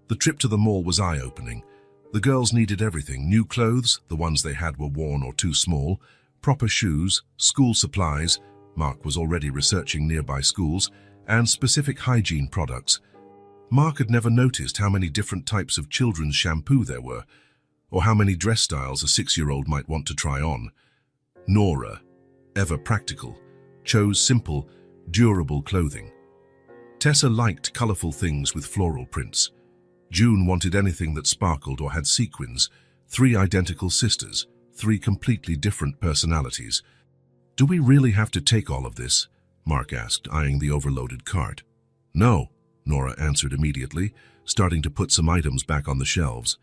The trip to the mall was eye-opening. The girls needed everything: new clothes, the ones they had were worn or too small, proper shoes, school supplies, Mark was already researching nearby schools, and specific hygiene products. Mark had never noticed how many different types of children's shampoo there were, or how many dress styles a 6-year-old might want to try on. Nora, ever practical, chose simple, durable clothing. Tessa liked colorful things with floral prints. June wanted anything that sparkled or had sequins. 3 identical sisters, 3 completely different personalities. "Do we really have to take all of this?" Mark asked, eyeing the overloaded cart. "No," Nora answered immediately, starting to put some items back on the shelves.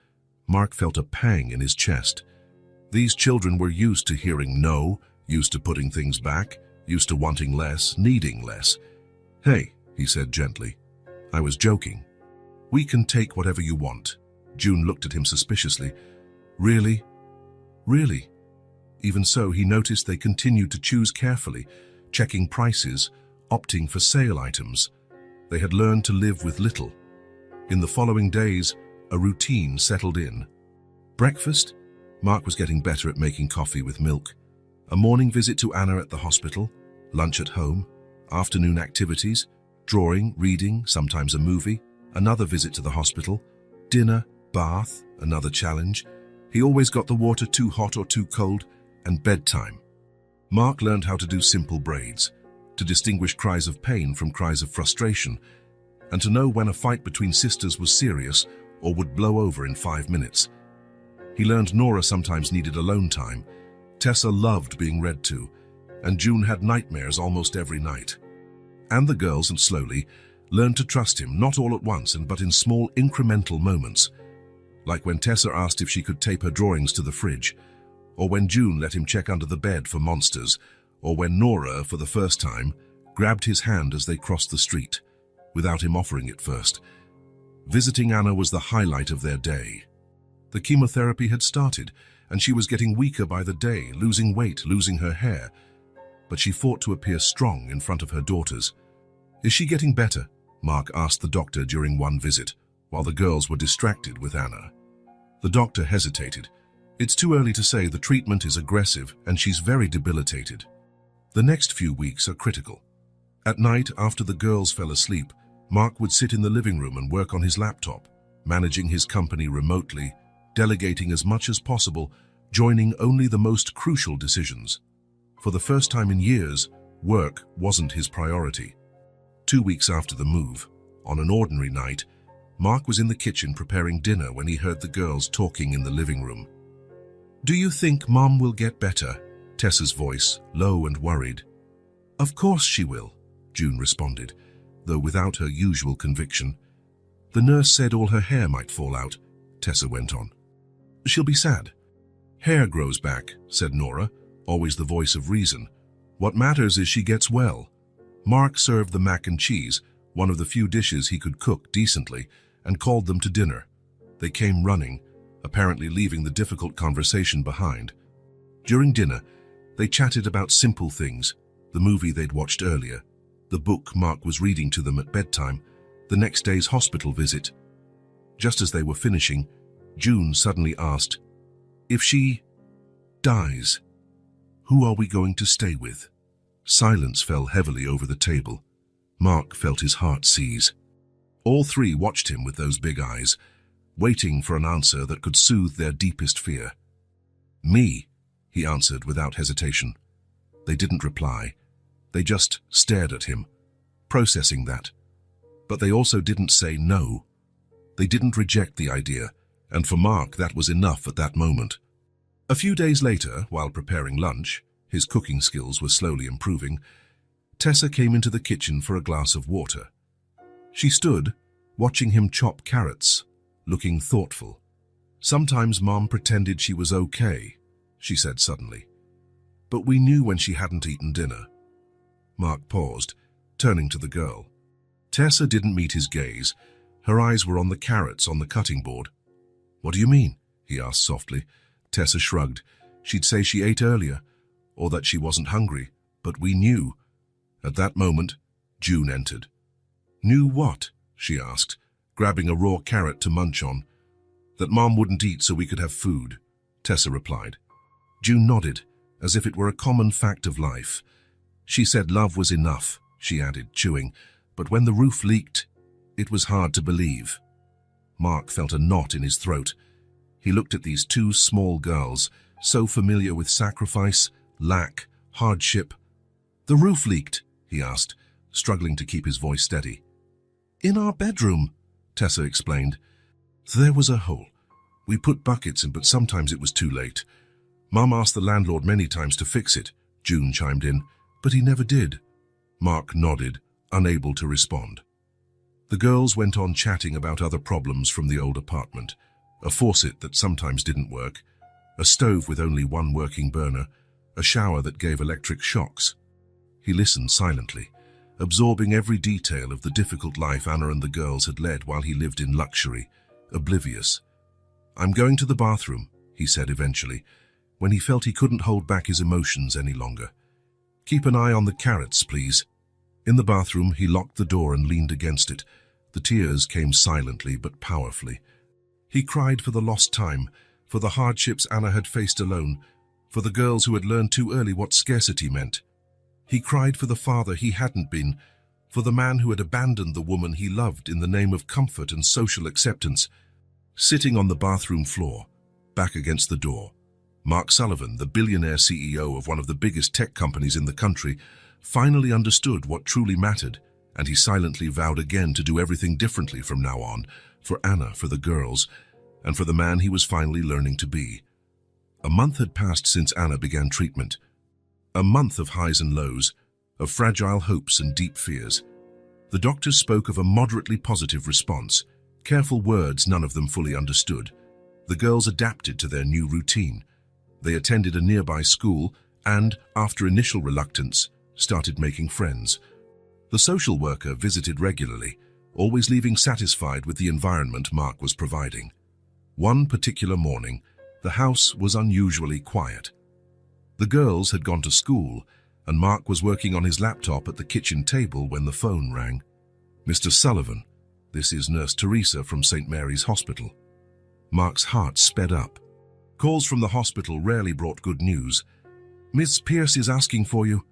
Mark felt a pang in his chest. These children were used to hearing no, used to putting things back, used to wanting less, needing less. "Hey," he said gently, "I was joking. We can take whatever you want." June looked at him suspiciously. "Really? Really?" Even so, he noticed they continued to choose carefully, checking prices, opting for sale items. They had learned to live with little. In the following days, a routine settled in. Breakfast? Mark was getting better at making coffee with milk. A morning visit to Anna at the hospital, lunch at home, afternoon activities, drawing, reading, sometimes a movie, another visit to the hospital, dinner, bath, another challenge. He always got the water too hot or too cold, and bedtime. Mark learned how to do simple braids, to distinguish cries of pain from cries of frustration, and to know when a fight between sisters was serious or would blow over in 5 minutes. He learned Nora sometimes needed alone time. Tessa loved being read to, and June had nightmares almost every night. And the girls, and slowly, learned to trust him, not all at once, but in small incremental moments. Like when Tessa asked if she could tape her drawings to the fridge, or when June let him check under the bed for monsters, or when Nora, for the first time, grabbed his hand as they crossed the street, without him offering it first. Visiting Anna was the highlight of their day. The chemotherapy had started, and she was getting weaker by the day, losing weight, losing her hair. But she fought to appear strong in front of her daughters. "Is she getting better?" Mark asked the doctor during one visit, while the girls were distracted with Anna. The doctor hesitated. "It's too early to say. The treatment is aggressive, and she's very debilitated. The next few weeks are critical." At night, after the girls fell asleep, Mark would sit in the living room and work on his laptop, managing his company remotely, delegating as much as possible, joining only the most crucial decisions. For the first time in years, work wasn't his priority. 2 weeks after the move, on an ordinary night, Mark was in the kitchen preparing dinner when he heard the girls talking in the living room. "Do you think Mom will get better?" Tessa's voice, low and worried. "Of course she will," June responded, though without her usual conviction. "The nurse said all her hair might fall out," Tessa went on. "She'll be sad." "Hair grows back," said Nora, always the voice of reason. "What matters is she gets well." Mark served the mac and cheese, one of the few dishes he could cook decently, and called them to dinner. They came running, apparently leaving the difficult conversation behind. During dinner, they chatted about simple things, the movie they'd watched earlier, the book Mark was reading to them at bedtime, the next day's hospital visit. Just as they were finishing, June suddenly asked, "If she dies, who are we going to stay with?" Silence fell heavily over the table. Mark felt his heart seize. All three watched him with those big eyes, waiting for an answer that could soothe their deepest fear. "Me," he answered without hesitation. They didn't reply. They just stared at him, processing that. But they also didn't say no. They didn't reject the idea, and for Mark that was enough at that moment. A few days later, while preparing lunch, his cooking skills were slowly improving, Tessa came into the kitchen for a glass of water. She stood, watching him chop carrots, looking thoughtful. "Sometimes Mom pretended she was okay," she said suddenly. "But we knew when she hadn't eaten dinner." Mark paused, turning to the girl. Tessa didn't meet his gaze. Her eyes were on the carrots on the cutting board. "What do you mean?" he asked softly. Tessa shrugged. She'd say she ate earlier, or that she wasn't hungry, but we knew. At that moment, June entered. "Knew what?" she asked, grabbing a raw carrot to munch on. "That Mom wouldn't eat so we could have food," Tessa replied. June nodded, as if it were a common fact of life. "She said love was enough," she added, chewing, "but when the roof leaked, it was hard to believe." Mark felt a knot in his throat. He looked at these two small girls, so familiar with sacrifice, lack, hardship. "The roof leaked?" he asked, struggling to keep his voice steady. "In our bedroom," Tessa explained. "There was a hole. We put buckets in, but sometimes it was too late. Mom asked the landlord many times to fix it," June chimed in, "but he never did." Mark nodded, unable to respond. The girls went on chatting about other problems from the old apartment. A faucet that sometimes didn't work, a stove with only one working burner, a shower that gave electric shocks. He listened silently, absorbing every detail of the difficult life Anna and the girls had led while he lived in luxury, oblivious. "I'm going to the bathroom," he said eventually, when he felt he couldn't hold back his emotions any longer. "Keep an eye on the carrots, please." In the bathroom, he locked the door and leaned against it. The tears came silently but powerfully. He cried for the lost time, for the hardships Anna had faced alone, for the girls who had learned too early what scarcity meant. He cried for the father he hadn't been, for the man who had abandoned the woman he loved in the name of comfort and social acceptance. Sitting on the bathroom floor, back against the door, Mark Sullivan, the billionaire CEO of one of the biggest tech companies in the country, finally understood what truly mattered, and he silently vowed again to do everything differently from now on, for Anna, for the girls, and for the man he was finally learning to be. A month had passed since Anna began treatment. A month of highs and lows, of fragile hopes and deep fears. The doctors spoke of a moderately positive response, careful words none of them fully understood. The girls adapted to their new routine. They attended a nearby school and, after initial reluctance, started making friends. The social worker visited regularly, always leaving satisfied with the environment Mark was providing. One particular morning, the house was unusually quiet. The girls had gone to school, and Mark was working on his laptop at the kitchen table when the phone rang. "Mr. Sullivan, this is Nurse Teresa from St. Mary's Hospital." Mark's heart sped up. Calls from the hospital rarely brought good news. "Miss Pierce is asking for you,"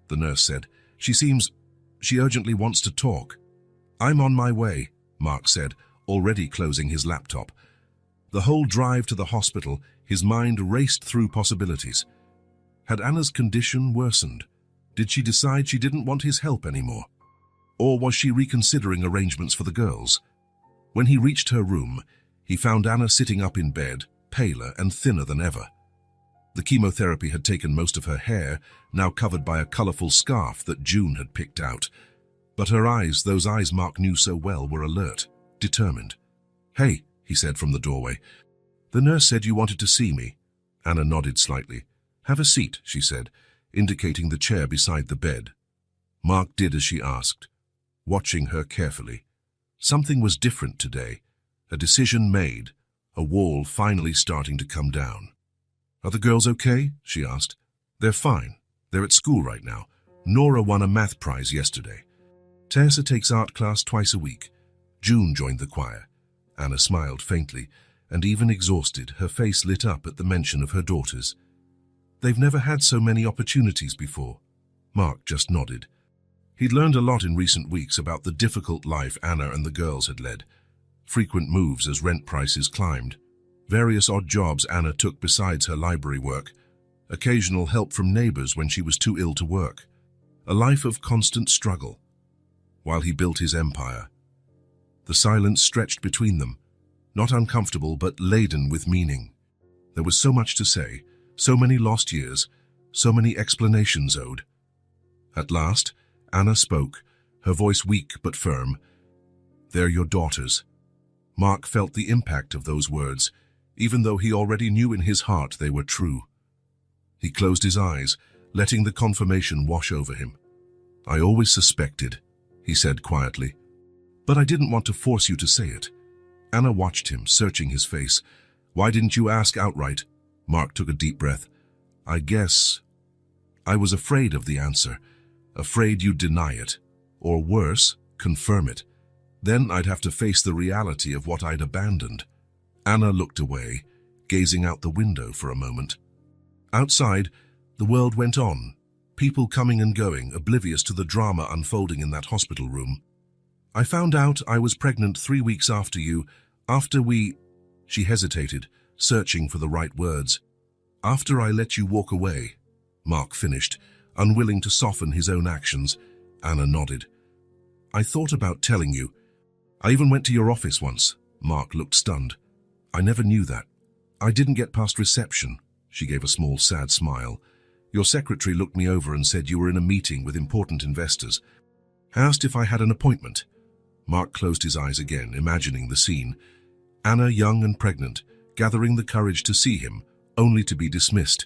the nurse said. She urgently wants to talk." "I'm on my way," Mark said, already closing his laptop. The whole drive to the hospital, his mind raced through possibilities. Had Anna's condition worsened? Did she decide she didn't want his help anymore? Or was she reconsidering arrangements for the girls? When he reached her room, he found Anna sitting up in bed, paler and thinner than ever. The chemotherapy had taken most of her hair, now covered by a colorful scarf that June had picked out. But her eyes, those eyes Mark knew so well, were alert, determined. "Hey," he said from the doorway. "The nurse said you wanted to see me." Anna nodded slightly. "Have a seat," she said, indicating the chair beside the bed. Mark did as she asked, watching her carefully. Something was different today. A decision made, a wall finally starting to come down. "Are the girls okay?" she asked. "They're fine. They're at school right now. Nora won a math prize yesterday. Tessa takes art class twice a week. June joined the choir. Anna smiled faintly, and even exhausted, her face lit up at the mention of her daughters. They've never had so many opportunities before. Mark just nodded. He'd learned a lot in recent weeks about the difficult life Anna and the girls had led. Frequent moves as rent prices climbed. Various odd jobs Anna took besides her library work. Occasional help from neighbors when she was too ill to work. A life of constant struggle. While he built his empire. The silence stretched between them, not uncomfortable but laden with meaning. There was so much to say, so many lost years, so many explanations owed. At last, Anna spoke, her voice weak but firm. "They're your daughters." Mark felt the impact of those words, even though he already knew in his heart they were true. He closed his eyes, letting the confirmation wash over him. "I always suspected," he said quietly. "But I didn't want to force you to say it." Anna watched him, searching his face. "Why didn't you ask outright?" Mark took a deep breath. "I guess I was afraid of the answer, afraid you'd deny it, or worse, confirm it. Then I'd have to face the reality of what I'd abandoned." Anna looked away, gazing out the window for a moment. Outside, the world went on, people coming and going, oblivious to the drama unfolding in that hospital room. "I found out I was pregnant 3 weeks after you, after we—" She hesitated, searching for the right words. "After I let you walk away," Mark finished, unwilling to soften his own actions. Anna nodded. "I thought about telling you. I even went to your office once." Mark looked stunned. "I never knew that. I didn't get past reception." She gave a small, sad smile. "Your secretary looked me over and said you were in a meeting with important investors. Asked if I had an appointment." Mark closed his eyes again, imagining the scene. Anna, young and pregnant, gathering the courage to see him, only to be dismissed.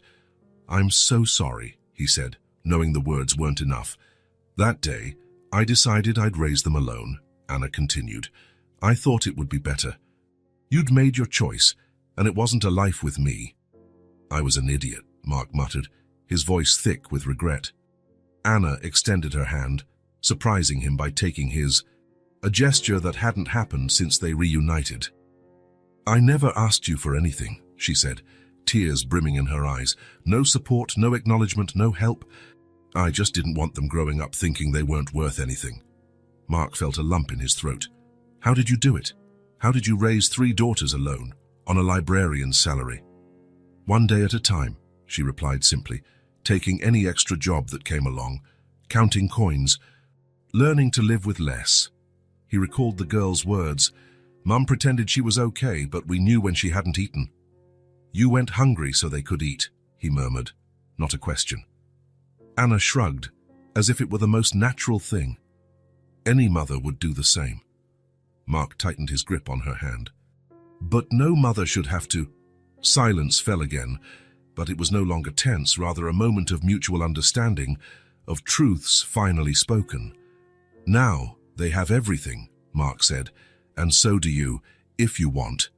"I'm so sorry," he said, knowing the words weren't enough. "That day, I decided I'd raise them alone," Anna continued. "I thought it would be better. You'd made your choice, and it wasn't a life with me." "I was an idiot," Mark muttered, his voice thick with regret. Anna extended her hand, surprising him by taking his, a gesture that hadn't happened since they reunited. "I never asked you for anything," she said, tears brimming in her eyes. "No support, no acknowledgement, no help. I just didn't want them growing up thinking they weren't worth anything." Mark felt a lump in his throat. "How did you do it? How did you raise 3 daughters alone, on a librarian's salary?" "One day at a time," she replied simply, taking any extra job that came along, counting coins, learning to live with less. He recalled the girl's words. "Mum pretended she was okay, but we knew when she hadn't eaten." "You went hungry so they could eat," he murmured, not a question. Anna shrugged, as if it were the most natural thing. Any mother would do the same. Mark tightened his grip on her hand. "But no mother should have to—" Silence fell again, but it was no longer tense, rather a moment of mutual understanding, of truths finally spoken. "Now they have everything," Mark said, "and so do you, if you want."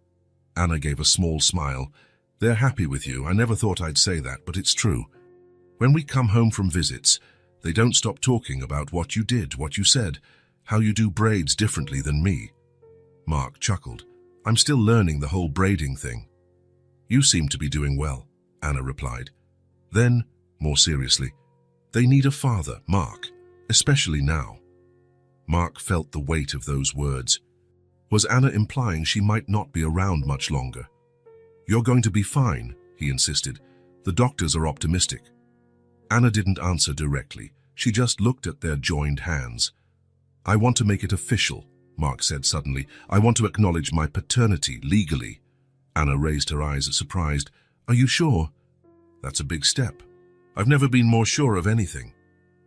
Anna gave a small smile. "They're happy with you. I never thought I'd say that, but it's true. When we come home from visits, they don't stop talking about what you did, what you said, how you do braids differently than me." Mark chuckled. "I'm still learning the whole braiding thing." "You seem to be doing well," Anna replied. Then, more seriously, "They need a father, Mark, especially now." Mark felt the weight of those words. Was Anna implying she might not be around much longer? "You're going to be fine," he insisted. "The doctors are optimistic." Anna didn't answer directly. She just looked at their joined hands. "I want to make it official," Mark said suddenly. "I want to acknowledge my paternity legally." Anna raised her eyes, surprised. "Are you sure?" "That's a big step. I've never been more sure of anything."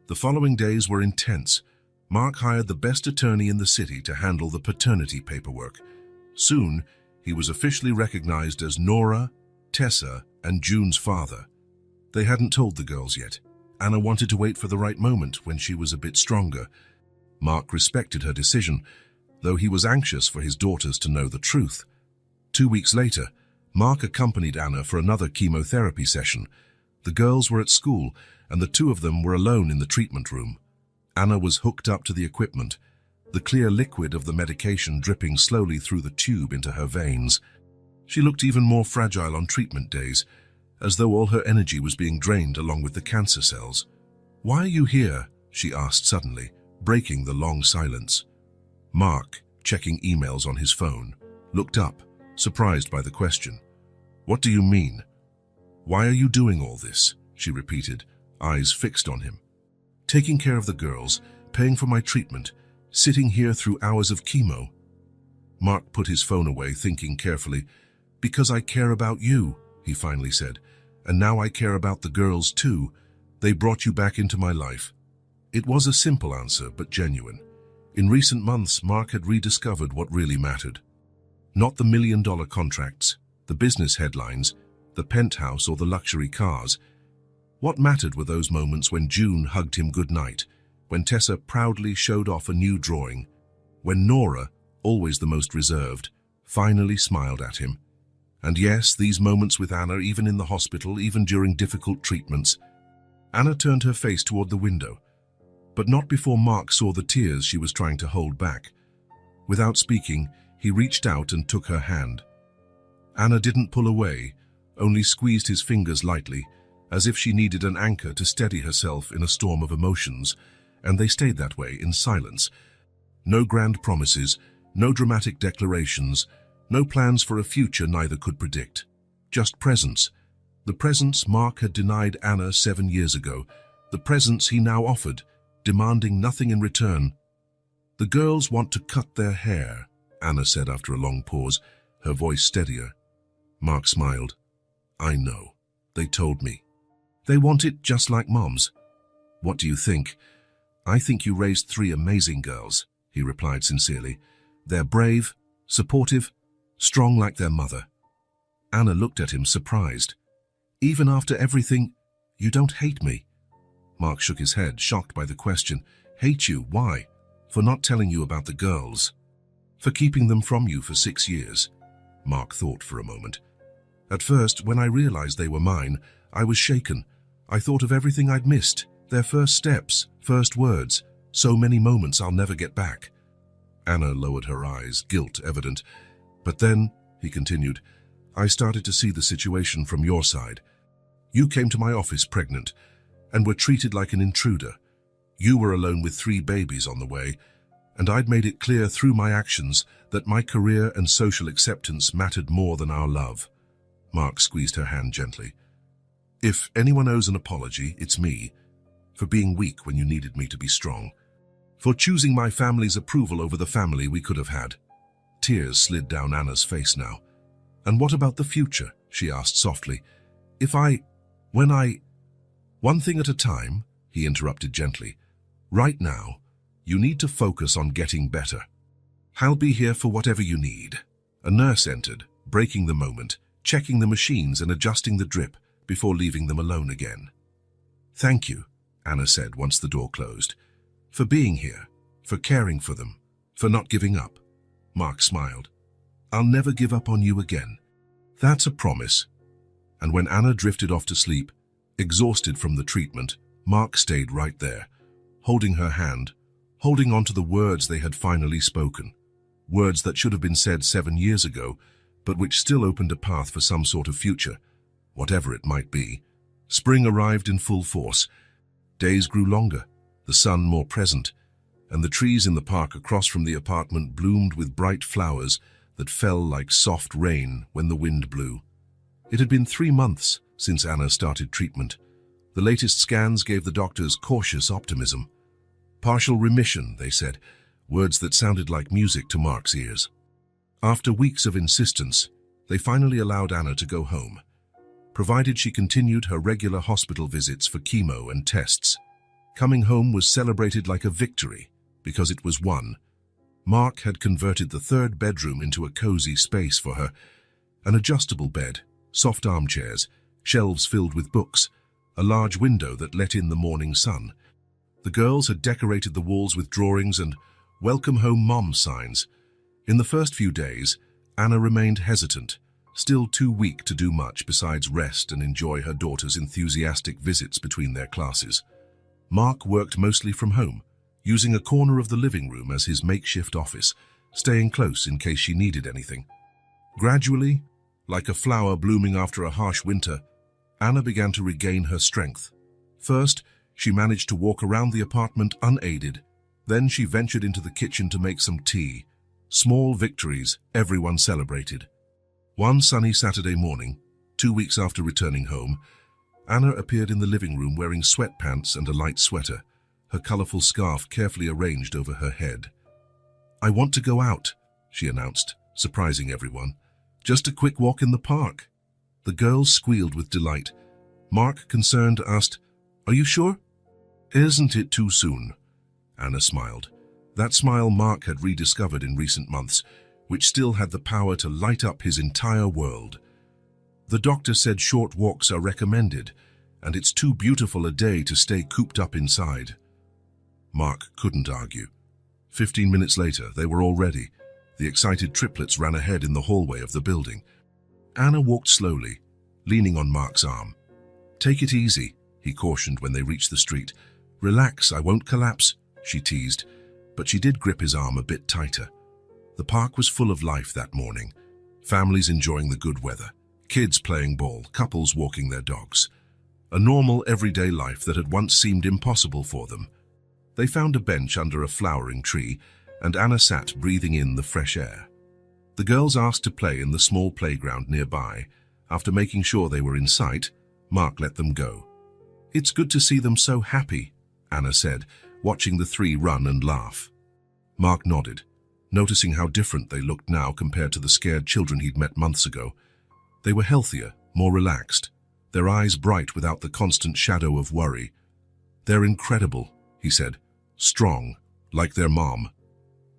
The following days were intense. Mark hired the best attorney in the city to handle the paternity paperwork. Soon, he was officially recognized as Nora, Tessa, and June's father. They hadn't told the girls yet. Anna wanted to wait for the right moment when she was a bit stronger. Mark respected her decision, though he was anxious for his daughters to know the truth. 2 weeks later, Mark accompanied Anna for another chemotherapy session. The girls were at school, and the two of them were alone in the treatment room. Anna was hooked up to the equipment, the clear liquid of the medication dripping slowly through the tube into her veins. She looked even more fragile on treatment days, as though all her energy was being drained along with the cancer cells. "Why are you here?" she asked suddenly, breaking the long silence. Mark, checking emails on his phone, looked up, surprised by the question. "What do you mean?" "Why are you doing all this?" she repeated, eyes fixed on him. "Taking care of the girls, paying for my treatment, sitting here through hours of chemo." Mark put his phone away, thinking carefully. "Because I care about you," he finally said. "And now I care about the girls too. They brought you back into my life." It was a simple answer, but genuine. In recent months, Mark had rediscovered what really mattered. Not the million-dollar contracts, the business headlines, the penthouse or the luxury cars. What mattered were those moments when June hugged him goodnight, when Tessa proudly showed off a new drawing, when Nora, always the most reserved, finally smiled at him. And yes, these moments with Anna, even in the hospital, even during difficult treatments. Anna turned her face toward the window, but not before Mark saw the tears she was trying to hold back. Without speaking, he reached out and took her hand. Anna didn't pull away, only squeezed his fingers lightly, as if she needed an anchor to steady herself in a storm of emotions, and they stayed that way in silence. No grand promises, no dramatic declarations, no plans for a future neither could predict. Just presence. The presence Mark had denied Anna 7 years ago, the presence he now offered, demanding nothing in return. "The girls want to cut their hair," Anna said after a long pause, her voice steadier. Mark smiled. "I know. They told me. They want it just like Mom's." "What do you think?" "I think you raised 3 amazing girls," he replied sincerely. "They're brave, supportive, strong like their mother." Anna looked at him surprised. "Even after everything, you don't hate me?" Mark shook his head, shocked by the question. "Hate you? Why?" "For not telling you about the girls. For keeping them from you for 6 years." Mark thought for a moment. "At first, when I realized they were mine, I was shaken. I thought of everything I'd missed, their first steps, first words, so many moments I'll never get back." Anna lowered her eyes, guilt evident. "But then," he continued, "I started to see the situation from your side. You came to my office pregnant, and were treated like an intruder. You were alone with 3 babies on the way, and I'd made it clear through my actions that my career and social acceptance mattered more than our love." Mark squeezed her hand gently. "If anyone owes an apology, it's me, for being weak when you needed me to be strong, for choosing my family's approval over the family we could have had." Tears slid down Anna's face now. "And what about the future?" she asked softly. When I... "One thing at a time," he interrupted gently. "Right now, you need to focus on getting better. I'll be here for whatever you need." A nurse entered, breaking the moment, checking the machines and adjusting the drip before leaving them alone again. "Thank you," Anna said once the door closed, "for being here, for caring for them, for not giving up." Mark smiled. "I'll never give up on you again." "That's a promise." And when Anna drifted off to sleep, exhausted from the treatment, Mark stayed right there, holding her hand, holding on to the words they had finally spoken. Words that should have been said 7 years ago, but which still opened a path for some sort of future, whatever it might be. Spring arrived in full force. Days grew longer, the sun more present, and the trees in the park across from the apartment bloomed with bright flowers that fell like soft rain when the wind blew. It had been 3 months since Anna started treatment. The latest scans gave the doctors cautious optimism. Partial remission, they said, words that sounded like music to Mark's ears. After weeks of insistence, they finally allowed Anna to go home, provided she continued her regular hospital visits for chemo and tests. Coming home was celebrated like a victory, because it was won. Mark had converted the 3rd bedroom into a cozy space for her, an adjustable bed, soft armchairs, shelves filled with books, a large window that let in the morning sun. The girls had decorated the walls with drawings and "Welcome Home Mom" signs. In the first few days, Anna remained hesitant, still too weak to do much besides rest and enjoy her daughter's enthusiastic visits between their classes. Mark worked mostly from home, using a corner of the living room as his makeshift office, staying close in case she needed anything. Gradually, like a flower blooming after a harsh winter, Anna began to regain her strength. First, she managed to walk around the apartment unaided. Then she ventured into the kitchen to make some tea. Small victories everyone celebrated. One sunny Saturday morning, 2 weeks after returning home, Anna appeared in the living room wearing sweatpants and a light sweater, her colorful scarf carefully arranged over her head. "I want to go out," she announced, surprising everyone. "Just a quick walk in the park." The girls squealed with delight. Mark, concerned, asked, "Are you sure?" "Isn't it too soon?" Anna smiled. That smile Mark had rediscovered in recent months, which still had the power to light up his entire world. "The doctor said short walks are recommended, and it's too beautiful a day to stay cooped up inside." Mark couldn't argue. 15 minutes later, they were all ready. The excited triplets ran ahead in the hallway of the building. Anna walked slowly, leaning on Mark's arm. "Take it easy," he cautioned when they reached the street. "Relax, I won't collapse," she teased, but she did grip his arm a bit tighter. The park was full of life that morning. Families enjoying the good weather, kids playing ball, couples walking their dogs. A normal, everyday life that had once seemed impossible for them. They found a bench under a flowering tree, and Anna sat breathing in the fresh air. The girls asked to play in the small playground nearby. After making sure they were in sight, Mark let them go. "It's good to see them so happy," Anna said, watching the three run and laugh. Mark nodded, noticing how different they looked now compared to the scared children he'd met months ago. They were healthier, more relaxed, their eyes bright without the constant shadow of worry. "They're incredible," he said, "strong, like their mom."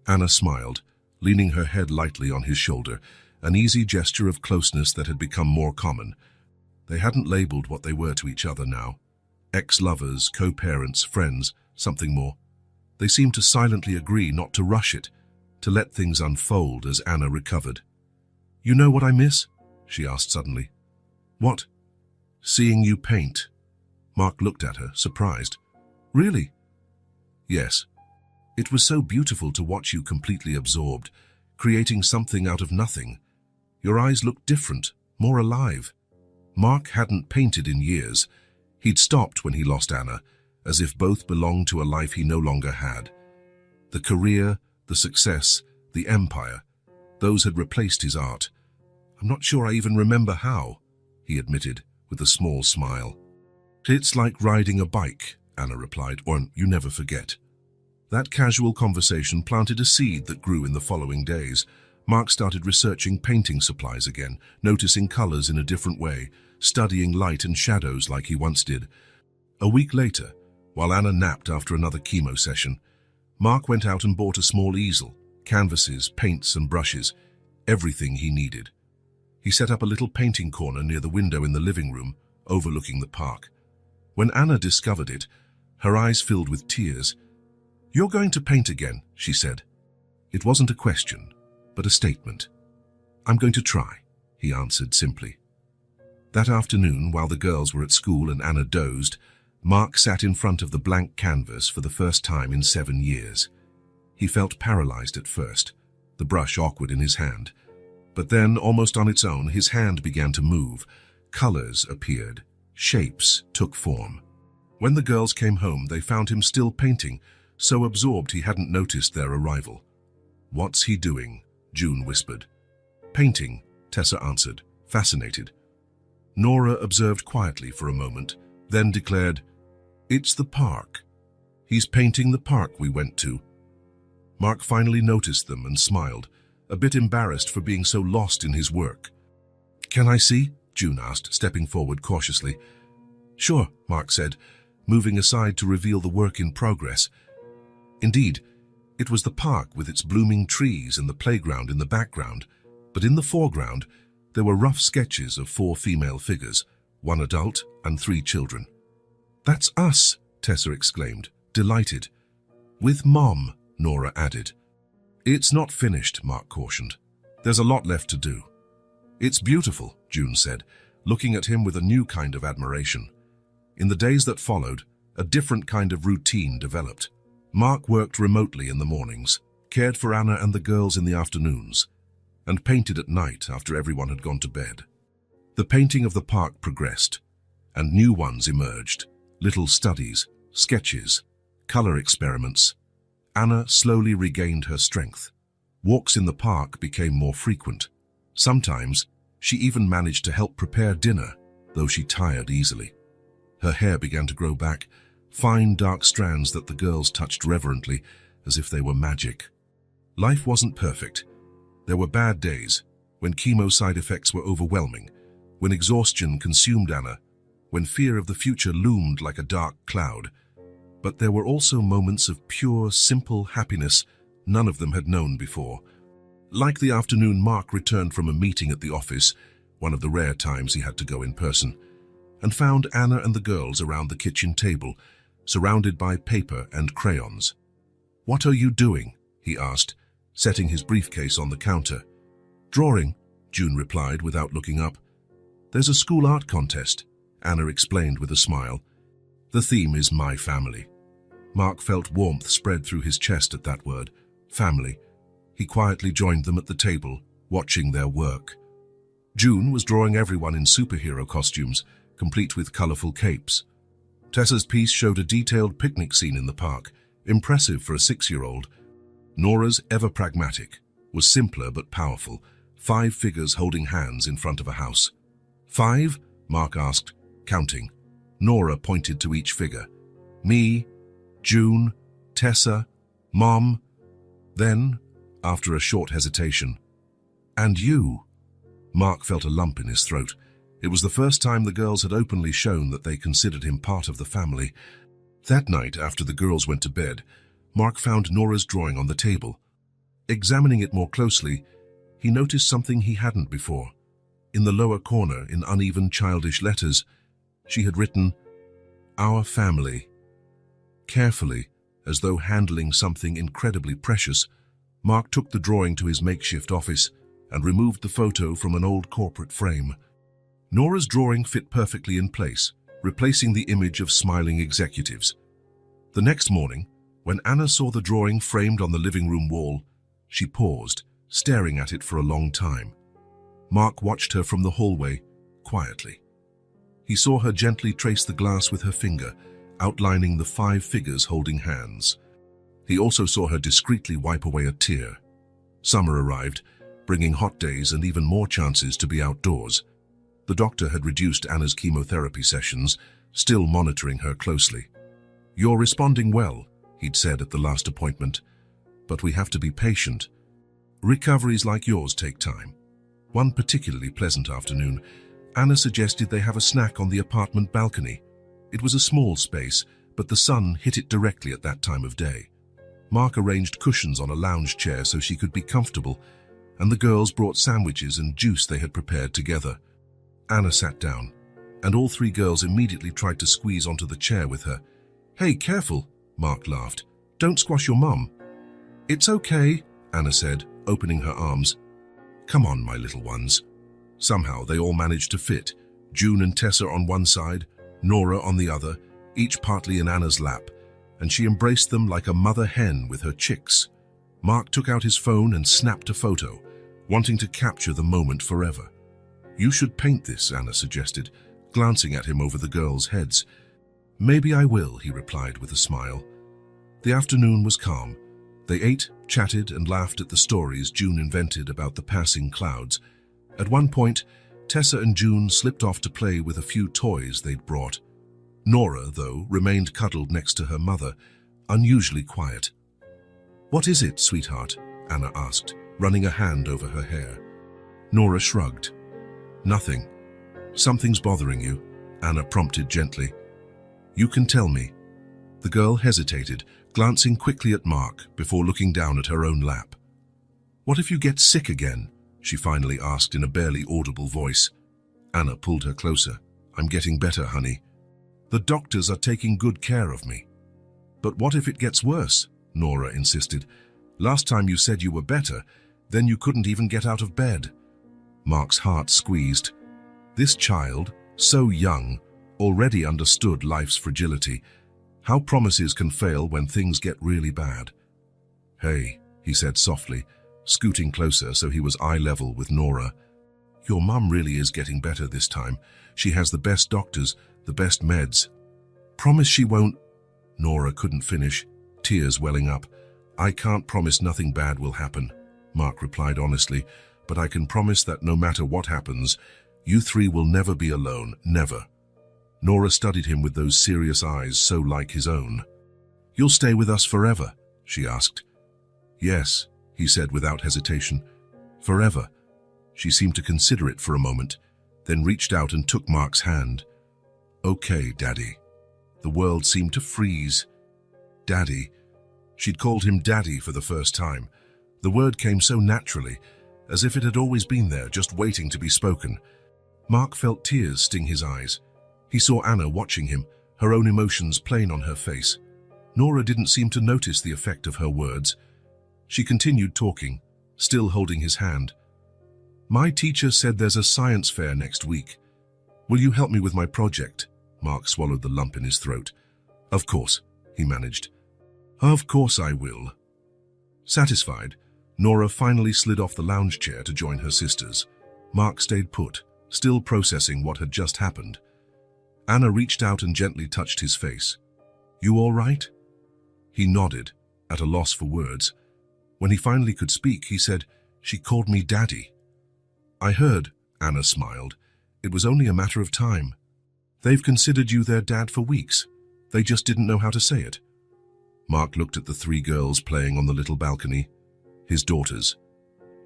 Anna smiled, leaning her head lightly on his shoulder, an easy gesture of closeness that had become more common. They hadn't labeled what they were to each other now. Ex-lovers, co-parents, friends, something more. They seemed to silently agree not to rush it, to let things unfold as Anna recovered. "You know what I miss?" she asked suddenly. "What?" "Seeing you paint." Mark looked at her, surprised. "Really?" "Yes. It was so beautiful to watch you completely absorbed, creating something out of nothing. Your eyes looked different, more alive." Mark hadn't painted in years. He'd stopped when he lost Anna, as if both belonged to a life he no longer had. The career, the success, the empire, those had replaced his art. "I'm not sure I even remember how," he admitted, with a small smile. "It's like riding a bike," Anna replied, "or you never forget." That casual conversation planted a seed that grew in the following days. Mark started researching painting supplies again, noticing colors in a different way, studying light and shadows like he once did. A week later, while Anna napped after another chemo session, Mark went out and bought a small easel, canvases, paints and brushes, everything he needed. He set up a little painting corner near the window in the living room, overlooking the park. When Anna discovered it, her eyes filled with tears. "You're going to paint again," she said. It wasn't a question, but a statement. "I'm going to try," he answered simply. That afternoon, while the girls were at school and Anna dozed, Mark sat in front of the blank canvas for the first time in 7 years. He felt paralyzed at first, the brush awkward in his hand. But then, almost on its own, his hand began to move. Colors appeared. Shapes took form. When the girls came home, they found him still painting, so absorbed he hadn't noticed their arrival. "What's he doing?" June whispered. "Painting," Tessa answered, fascinated. Nora observed quietly for a moment, then declared, "It's the park. He's painting the park we went to." Mark finally noticed them and smiled, a bit embarrassed for being so lost in his work. "Can I see?" June asked, stepping forward cautiously. "Sure," Mark said, moving aside to reveal the work in progress. Indeed, it was the park with its blooming trees and the playground in the background, but in the foreground, there were rough sketches of 4 female figures, 1 adult and 3 children. "That's us," Tessa exclaimed, delighted. "With Mom," Nora added. "It's not finished," Mark cautioned. "There's a lot left to do." "It's beautiful," June said, looking at him with a new kind of admiration. In the days that followed, a different kind of routine developed. Mark worked remotely in the mornings, cared for Anna and the girls in the afternoons, and painted at night after everyone had gone to bed. The painting of the park progressed, and new ones emerged, little studies, sketches, color experiments. Anna slowly regained her strength. Walks in the park became more frequent. Sometimes, she even managed to help prepare dinner, though she tired easily. Her hair began to grow back, fine dark strands that the girls touched reverently, as if they were magic. Life wasn't perfect. There were bad days, when chemo side effects were overwhelming, when exhaustion consumed Anna, when fear of the future loomed like a dark cloud. But there were also moments of pure, simple happiness none of them had known before. Like the afternoon Mark returned from a meeting at the office, one of the rare times he had to go in person, and found Anna and the girls around the kitchen table, surrounded by paper and crayons. "What are you doing?" he asked, setting his briefcase on the counter. "Drawing," June replied without looking up. "There's a school art contest," Anna explained with a smile. "The theme is my family." Mark felt warmth spread through his chest at that word, family. He quietly joined them at the table, watching their work. June was drawing everyone in superhero costumes, complete with colorful capes. Tessa's piece showed a detailed picnic scene in the park, impressive for a 6-year-old. Nora's, ever pragmatic, was simpler but powerful, 5 figures holding hands in front of a house. "5?" Mark asked, counting. Nora pointed to each figure. "Me, June, Tessa, Mom." Then, after a short hesitation, "And you?" Mark felt a lump in his throat. It was the first time the girls had openly shown that they considered him part of the family. That night, after the girls went to bed, Mark found Nora's drawing on the table. Examining it more closely, he noticed something he hadn't before. In the lower corner, in uneven childish letters, she had written, "Our family." Carefully, as though handling something incredibly precious, Mark took the drawing to his makeshift office and removed the photo from an old corporate frame. Nora's drawing fit perfectly in place, replacing the image of smiling executives. The next morning, when Anna saw the drawing framed on the living room wall, she paused, staring at it for a long time. Mark watched her from the hallway, quietly. He saw her gently trace the glass with her finger, outlining the 5 figures holding hands. He also saw her discreetly wipe away a tear. Summer arrived, bringing hot days and even more chances to be outdoors. The doctor had reduced Anna's chemotherapy sessions, still monitoring her closely. "You're responding well," he'd said at the last appointment, "but we have to be patient. Recoveries like yours take time." One particularly pleasant afternoon, Anna suggested they have a snack on the apartment balcony. It was a small space, but the sun hit it directly at that time of day. Mark arranged cushions on a lounge chair so she could be comfortable, and the girls brought sandwiches and juice they had prepared together. Anna sat down, and all 3 girls immediately tried to squeeze onto the chair with her. "Hey, careful," Mark laughed. "Don't squash your mum." "It's okay," Anna said, opening her arms. "Come on, my little ones." Somehow they all managed to fit, June and Tessa on one side, Nora on the other, each partly in Anna's lap, and she embraced them like a mother hen with her chicks. Mark took out his phone and snapped a photo, wanting to capture the moment forever. "You should paint this," Anna suggested, glancing at him over the girls' heads. "Maybe I will," he replied with a smile. The afternoon was calm. They ate, chatted, and laughed at the stories June invented about the passing clouds. At one point, Tessa and June slipped off to play with a few toys they'd brought. Nora, though, remained cuddled next to her mother, unusually quiet. "What is it, sweetheart?" Anna asked, running a hand over her hair. Nora shrugged. "Nothing. Something's bothering you," Anna prompted gently. "You can tell me." The girl hesitated, glancing quickly at Mark before looking down at her own lap. "What if you get sick again?" she finally asked in a barely audible voice. Anna pulled her closer. "I'm getting better, honey. The doctors are taking good care of me." "But what if it gets worse?" Nora insisted. "Last time you said you were better, then you couldn't even get out of bed." Mark's heart squeezed. This child, so young, already understood life's fragility. How promises can fail when things get really bad. "Hey," he said softly, scooting closer so he was eye level with Nora. "Your mum really is getting better this time. She has the best doctors, the best meds. Promise she won't—" Nora couldn't finish, tears welling up. "I can't promise nothing bad will happen," Mark replied honestly, "but I can promise that no matter what happens, you three will never be alone, never." Nora studied him with those serious eyes so like his own. "You'll stay with us forever?" she asked. "Yes," he said without hesitation. "Forever." She seemed to consider it for a moment, then reached out and took Mark's hand. "Okay, Daddy." The world seemed to freeze. Daddy. She'd called him Daddy for the first time. The word came so naturally, as if it had always been there, just waiting to be spoken. Mark felt tears sting his eyes. He saw Anna watching him, her own emotions plain on her face. Nora didn't seem to notice the effect of her words. She continued talking, still holding his hand. "My teacher said there's a science fair next week. Will you help me with my project?" Mark swallowed the lump in his throat. "Of course," he managed. "Of course I will." Satisfied, Nora finally slid off the lounge chair to join her sisters. Mark stayed put, still processing what had just happened. Anna reached out and gently touched his face. "You all right?" He nodded, at a loss for words. When he finally could speak, he said, "She called me Daddy." "I heard," Anna smiled. "It was only a matter of time. They've considered you their dad for weeks. They just didn't know how to say it." Mark looked at the three girls playing on the little balcony. His daughters.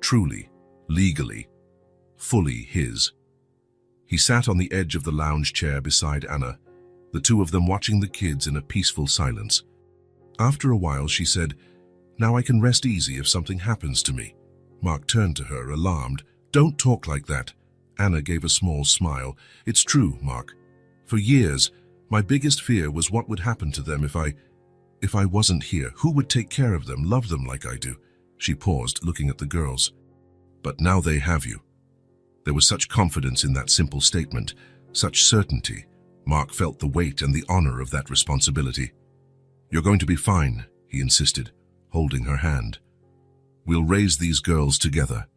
Truly, legally, fully his. He sat on the edge of the lounge chair beside Anna, the two of them watching the kids in a peaceful silence. After a while, she said, "Now I can rest easy if something happens to me." Mark turned to her, alarmed. "Don't talk like that." Anna gave a small smile. "It's true, Mark. For years, my biggest fear was what would happen to them if I wasn't here. Who would take care of them, love them like I do?" She paused, looking at the girls. "But now they have you." There was such confidence in that simple statement, such certainty. Mark felt the weight and the honor of that responsibility. "You're going to be fine," he insisted, holding her hand. "We'll raise these girls together."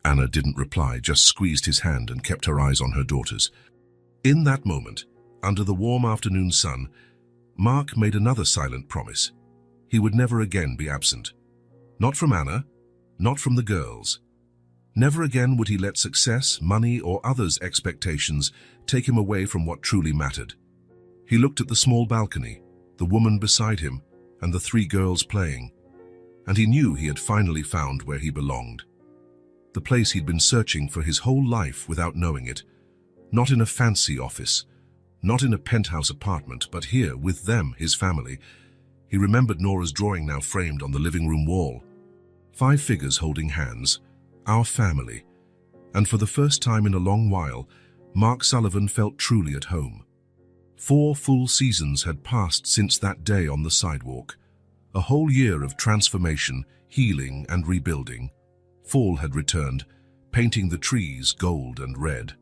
Anna didn't reply, just squeezed his hand and kept her eyes on her daughters. In that moment, under the warm afternoon sun, Mark made another silent promise. He would never again be absent. Not from Anna, not from the girls. Never again would he let success, money, or others' expectations take him away from what truly mattered. He looked at the small balcony, the woman beside him, and the three girls playing, and he knew he had finally found where he belonged. The place he'd been searching for his whole life without knowing it. Not in a fancy office, not in a penthouse apartment, but here, with them, his family. He remembered Nora's drawing now framed on the living room wall. 5 figures holding hands, our family. And for the first time in a long while, Mark Sullivan felt truly at home. 4 full seasons had passed since that day on the sidewalk. A whole year of transformation, healing, and rebuilding. Fall had returned, painting the trees gold and red.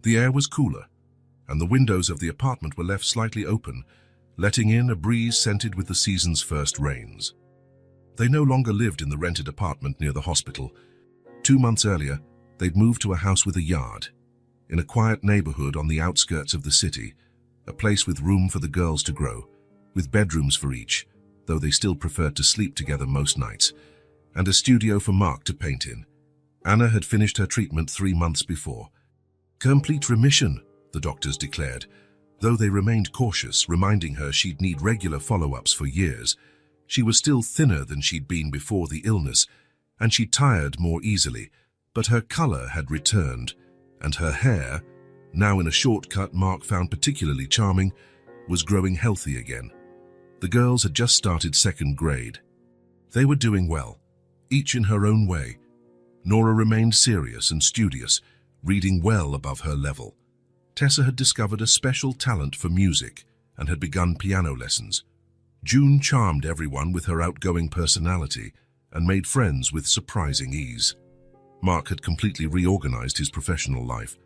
The air was cooler, and the windows of the apartment were left slightly open, letting in a breeze scented with the season's first rains. They no longer lived in the rented apartment near the hospital. 2 months earlier, they'd moved to a house with a yard, in a quiet neighborhood on the outskirts of the city, a place with room for the girls to grow, with bedrooms for each, though they still preferred to sleep together most nights, and a studio for Mark to paint in. Anna had finished her treatment 3 months before. Complete remission, the doctors declared, though they remained cautious, reminding her she'd need regular follow-ups for years. She was still thinner than she'd been before the illness, and she tired more easily, but her color had returned, and her hair, now in a short cut Mark found particularly charming, was growing healthy again. The girls had just started 2nd grade. They were doing well, each in her own way. Nora remained serious and studious, reading well above her level. Tessa had discovered a special talent for music and had begun piano lessons. June charmed everyone with her outgoing personality and made friends with surprising ease. Mark had completely reorganized his professional life.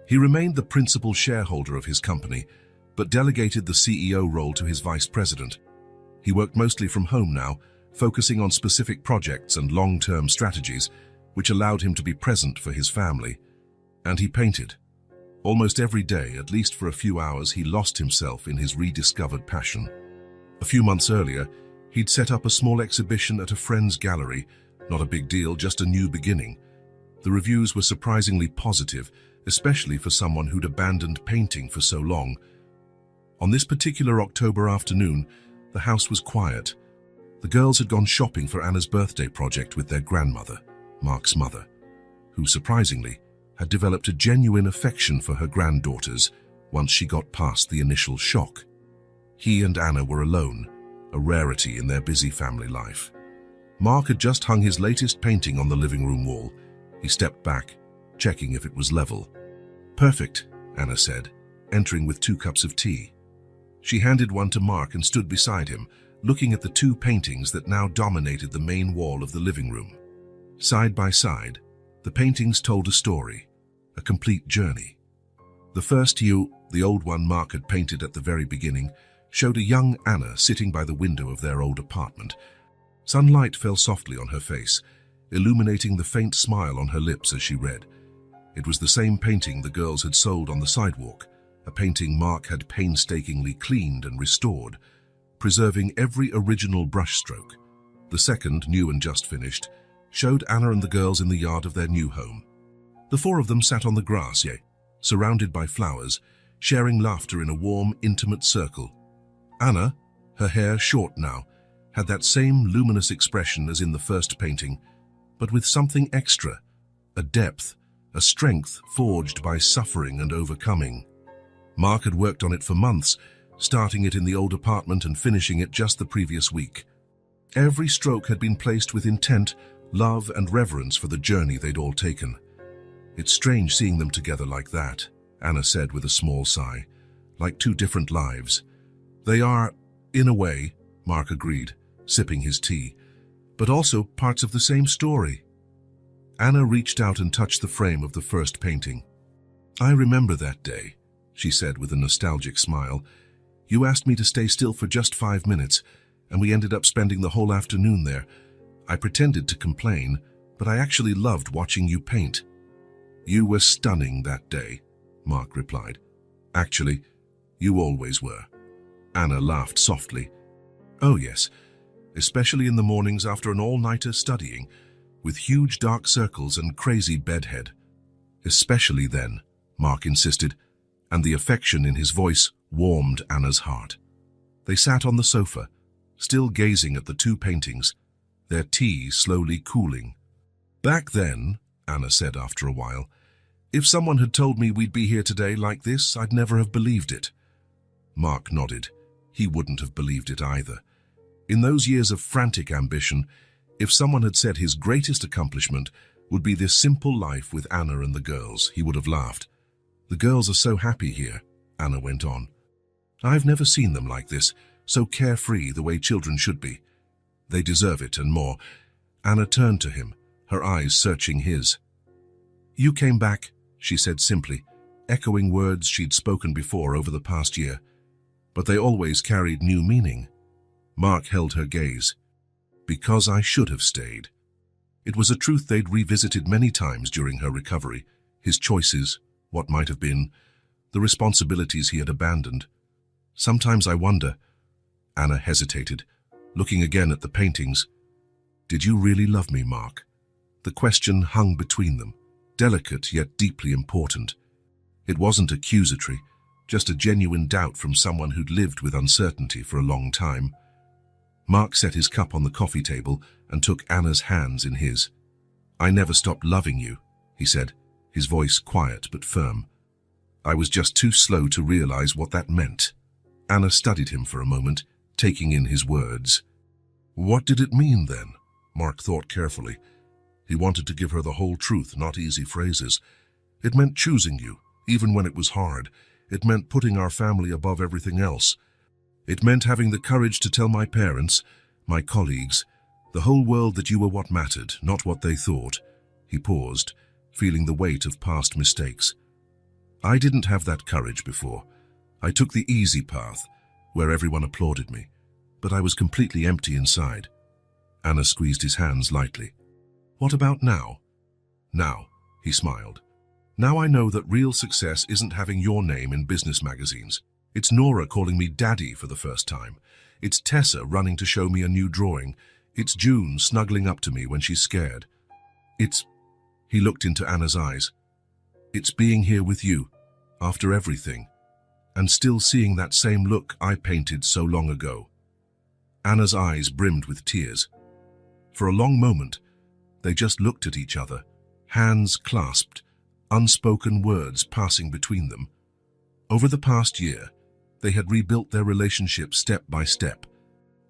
He remained the principal shareholder of his company, but delegated the CEO role to his vice president. He worked mostly from home now, focusing on specific projects and long-term strategies, which allowed him to be present for his family. And he painted. Almost every day, at least for a few hours, he lost himself in his rediscovered passion. A few months earlier, he'd set up a small exhibition at a friend's gallery. Not a big deal, just a new beginning. The reviews were surprisingly positive, especially for someone who'd abandoned painting for so long. On this particular October afternoon, the house was quiet. The girls had gone shopping for Anna's birthday project with their grandmother, Mark's mother, who surprisingly had developed a genuine affection for her granddaughters once she got past the initial shock. He and Anna were alone, a rarity in their busy family life. Mark had just hung his latest painting on the living room wall. He stepped back, checking if it was level. "Perfect," Anna said, entering with 2 cups of tea. She handed one to Mark and stood beside him, looking at the 2 paintings that now dominated the main wall of the living room. Side by side, the paintings told a story, a complete journey. The first the old one Mark had painted at the very beginning, showed a young Anna sitting by the window of their old apartment. Sunlight fell softly on her face, illuminating the faint smile on her lips as she read. It was the same painting the girls had sold on the sidewalk, a painting Mark had painstakingly cleaned and restored, preserving every original brushstroke. The second, new and just finished, showed Anna and the girls in the yard of their new home. The 4 of them sat on the grass, surrounded by flowers, sharing laughter in a warm, intimate circle. Anna, her hair short now, had that same luminous expression as in the first painting, but with something extra, a depth, a strength forged by suffering and overcoming. Mark had worked on it for months, starting it in the old apartment and finishing it just the previous week. Every stroke had been placed with intent, love and reverence for the journey they'd all taken. "It's strange seeing them together like that," Anna said with a small sigh, "like 2 different lives." "They are, in a way," Mark agreed, sipping his tea, "but also parts of the same story." Anna reached out and touched the frame of the first painting. "I remember that day," she said with a nostalgic smile. "You asked me to stay still for just 5 minutes, and we ended up spending the whole afternoon there. I pretended to complain, but I actually loved watching you paint." "You were stunning that day," Mark replied. "Actually, you always were." Anna laughed softly. "Oh yes, especially in the mornings after an all-nighter studying, with huge dark circles and crazy bedhead." "Especially then," Mark insisted, and the affection in his voice warmed Anna's heart. They sat on the sofa, still gazing at the 2 paintings, their tea slowly cooling. "Back then," Anna said after a while, "if someone had told me we'd be here today like this, I'd never have believed it." Mark nodded. He wouldn't have believed it either. In those years of frantic ambition, if someone had said his greatest accomplishment would be this simple life with Anna and the girls, he would have laughed. "The girls are so happy here," Anna went on. "I've never seen them like this, so carefree the way children should be. They deserve it and more." Anna turned to him, her eyes searching his. "You came back," she said simply, echoing words she'd spoken before over the past year. But they always carried new meaning. Mark held her gaze. "Because I should have stayed." It was a truth they'd revisited many times during her recovery, his choices, what might have been, the responsibilities he had abandoned. "Sometimes I wonder," Anna hesitated, looking again at the paintings. "Did you really love me, Mark?" The question hung between them, delicate yet deeply important. It wasn't accusatory, just a genuine doubt from someone who'd lived with uncertainty for a long time. Mark set his cup on the coffee table and took Anna's hands in his. "I never stopped loving you," he said, his voice quiet but firm. "I was just too slow to realize what that meant." Anna studied him for a moment, taking in his words. "What did it mean then?" Mark thought carefully. He wanted to give her the whole truth, not easy phrases. "It meant choosing you, even when it was hard. It meant putting our family above everything else. It meant having the courage to tell my parents, my colleagues, the whole world that you were what mattered, not what they thought." He paused, feeling the weight of past mistakes. "I didn't have that courage before. I took the easy path, where everyone applauded me, but I was completely empty inside. Anna squeezed his hands lightly. What about now? Now, he smiled. Now I know that real success isn't having your name in business magazines. It's Nora calling me Daddy for the first time. It's Tessa running to show me a new drawing. It's June snuggling up to me when she's scared. He looked into Anna's eyes. It's being here with you, after everything, and still seeing that same look I painted so long ago. Anna's eyes brimmed with tears. For a long moment, they just looked at each other, hands clasped, unspoken words passing between them. Over the past year, they had rebuilt their relationship step by step.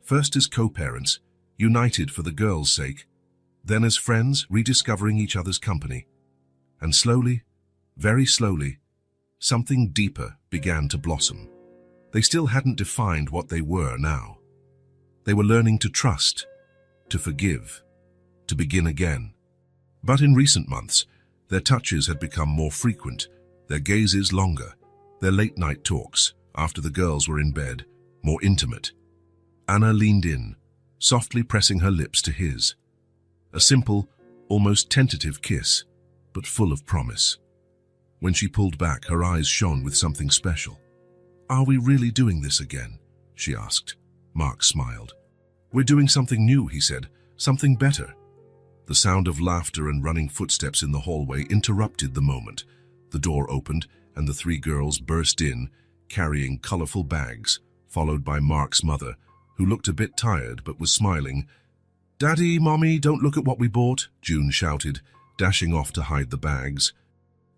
First as co-parents, united for the girls' sake, then as friends, rediscovering each other's company. And slowly, very slowly, something deeper began to blossom. They still hadn't defined what they were now. They were learning to trust, to forgive, to begin again. But in recent months, their touches had become more frequent, their gazes longer, their late-night talks, after the girls were in bed, more intimate. Anna leaned in, softly pressing her lips to his. A simple, almost tentative kiss, but full of promise. When she pulled back, her eyes shone with something special. "Are we really doing this again?" she asked. Mark smiled. "We're doing something new," he said, "something better." The sound of laughter and running footsteps in the hallway interrupted the moment. The door opened, and the three girls burst in, carrying colorful bags, followed by Mark's mother, who looked a bit tired but was smiling. "Daddy, Mommy, don't look at what we bought," June shouted, dashing off to hide the bags.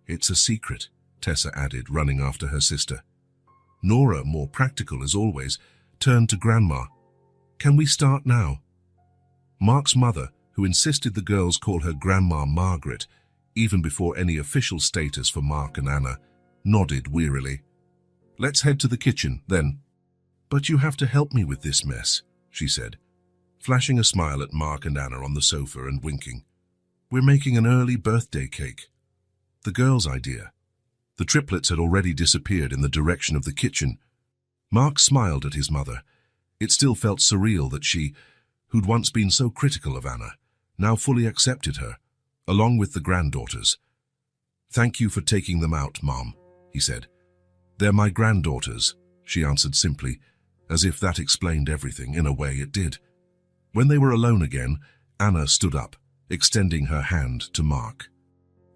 "It's a secret," Tessa added, running after her sister. Nora, more practical as always, turned to Grandma. "Can we start now?" Mark's mother, who insisted the girls call her Grandma Margaret, even before any official status for Mark and Anna, nodded wearily. "Let's head to the kitchen, then." "But you have to help me with this mess," she said, flashing a smile at Mark and Anna on the sofa and winking. "We're making an early birthday cake." The girls' idea. The triplets had already disappeared in the direction of the kitchen. Mark smiled at his mother. It still felt surreal that she, who'd once been so critical of Anna, now fully accepted her, along with the granddaughters. "Thank you for taking them out, Mom," he said. "They're my granddaughters," she answered simply, as if that explained everything. In a way it did. When they were alone again, Anna stood up, extending her hand to Mark.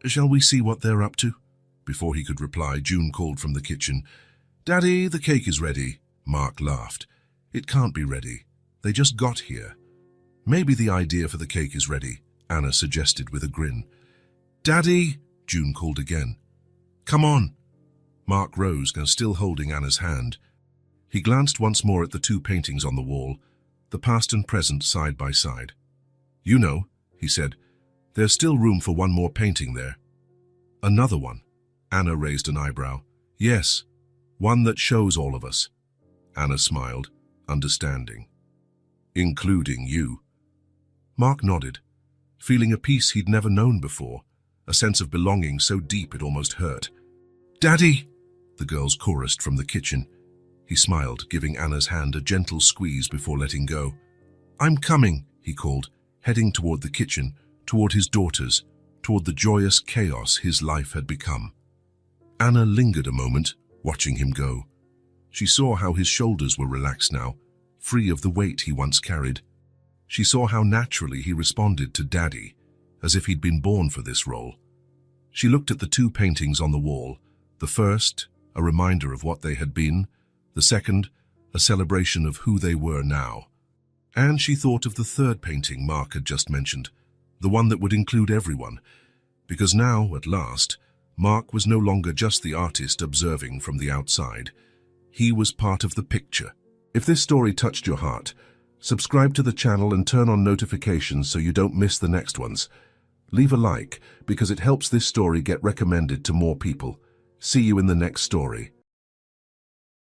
"Shall we see what they're up to?" Before he could reply, June called from the kitchen. "Daddy, the cake is ready." Mark laughed. "It can't be ready. They just got here." "Maybe the idea for the cake is ready," Anna suggested with a grin. "Daddy," June called again. "Come on." Mark rose, still holding Anna's hand. He glanced once more at the two paintings on the wall, the past and present side by side. "You know," he said, "there's still room for one more painting there." "Another one?" Anna raised an eyebrow. "Yes, one that shows all of us." Anna smiled, understanding. "Including you." Mark nodded, feeling a peace he'd never known before, a sense of belonging so deep it almost hurt. "Daddy!" the girls chorused from the kitchen. He smiled, giving Anna's hand a gentle squeeze before letting go. "I'm coming," he called, heading toward the kitchen, toward his daughters, toward the joyous chaos his life had become. Anna lingered a moment, watching him go. She saw how his shoulders were relaxed now, free of the weight he once carried. She saw how naturally he responded to Daddy, as if he'd been born for this role. She looked at the two paintings on the wall, the first, a reminder of what they had been, the second, a celebration of who they were now. And she thought of the third painting Mark had just mentioned, the one that would include everyone, because now, at last, Mark was no longer just the artist observing from the outside. He was part of the picture. If this story touched your heart, subscribe to the channel and turn on notifications so you don't miss the next ones. Leave a like, because it helps this story get recommended to more people. See you in the next story.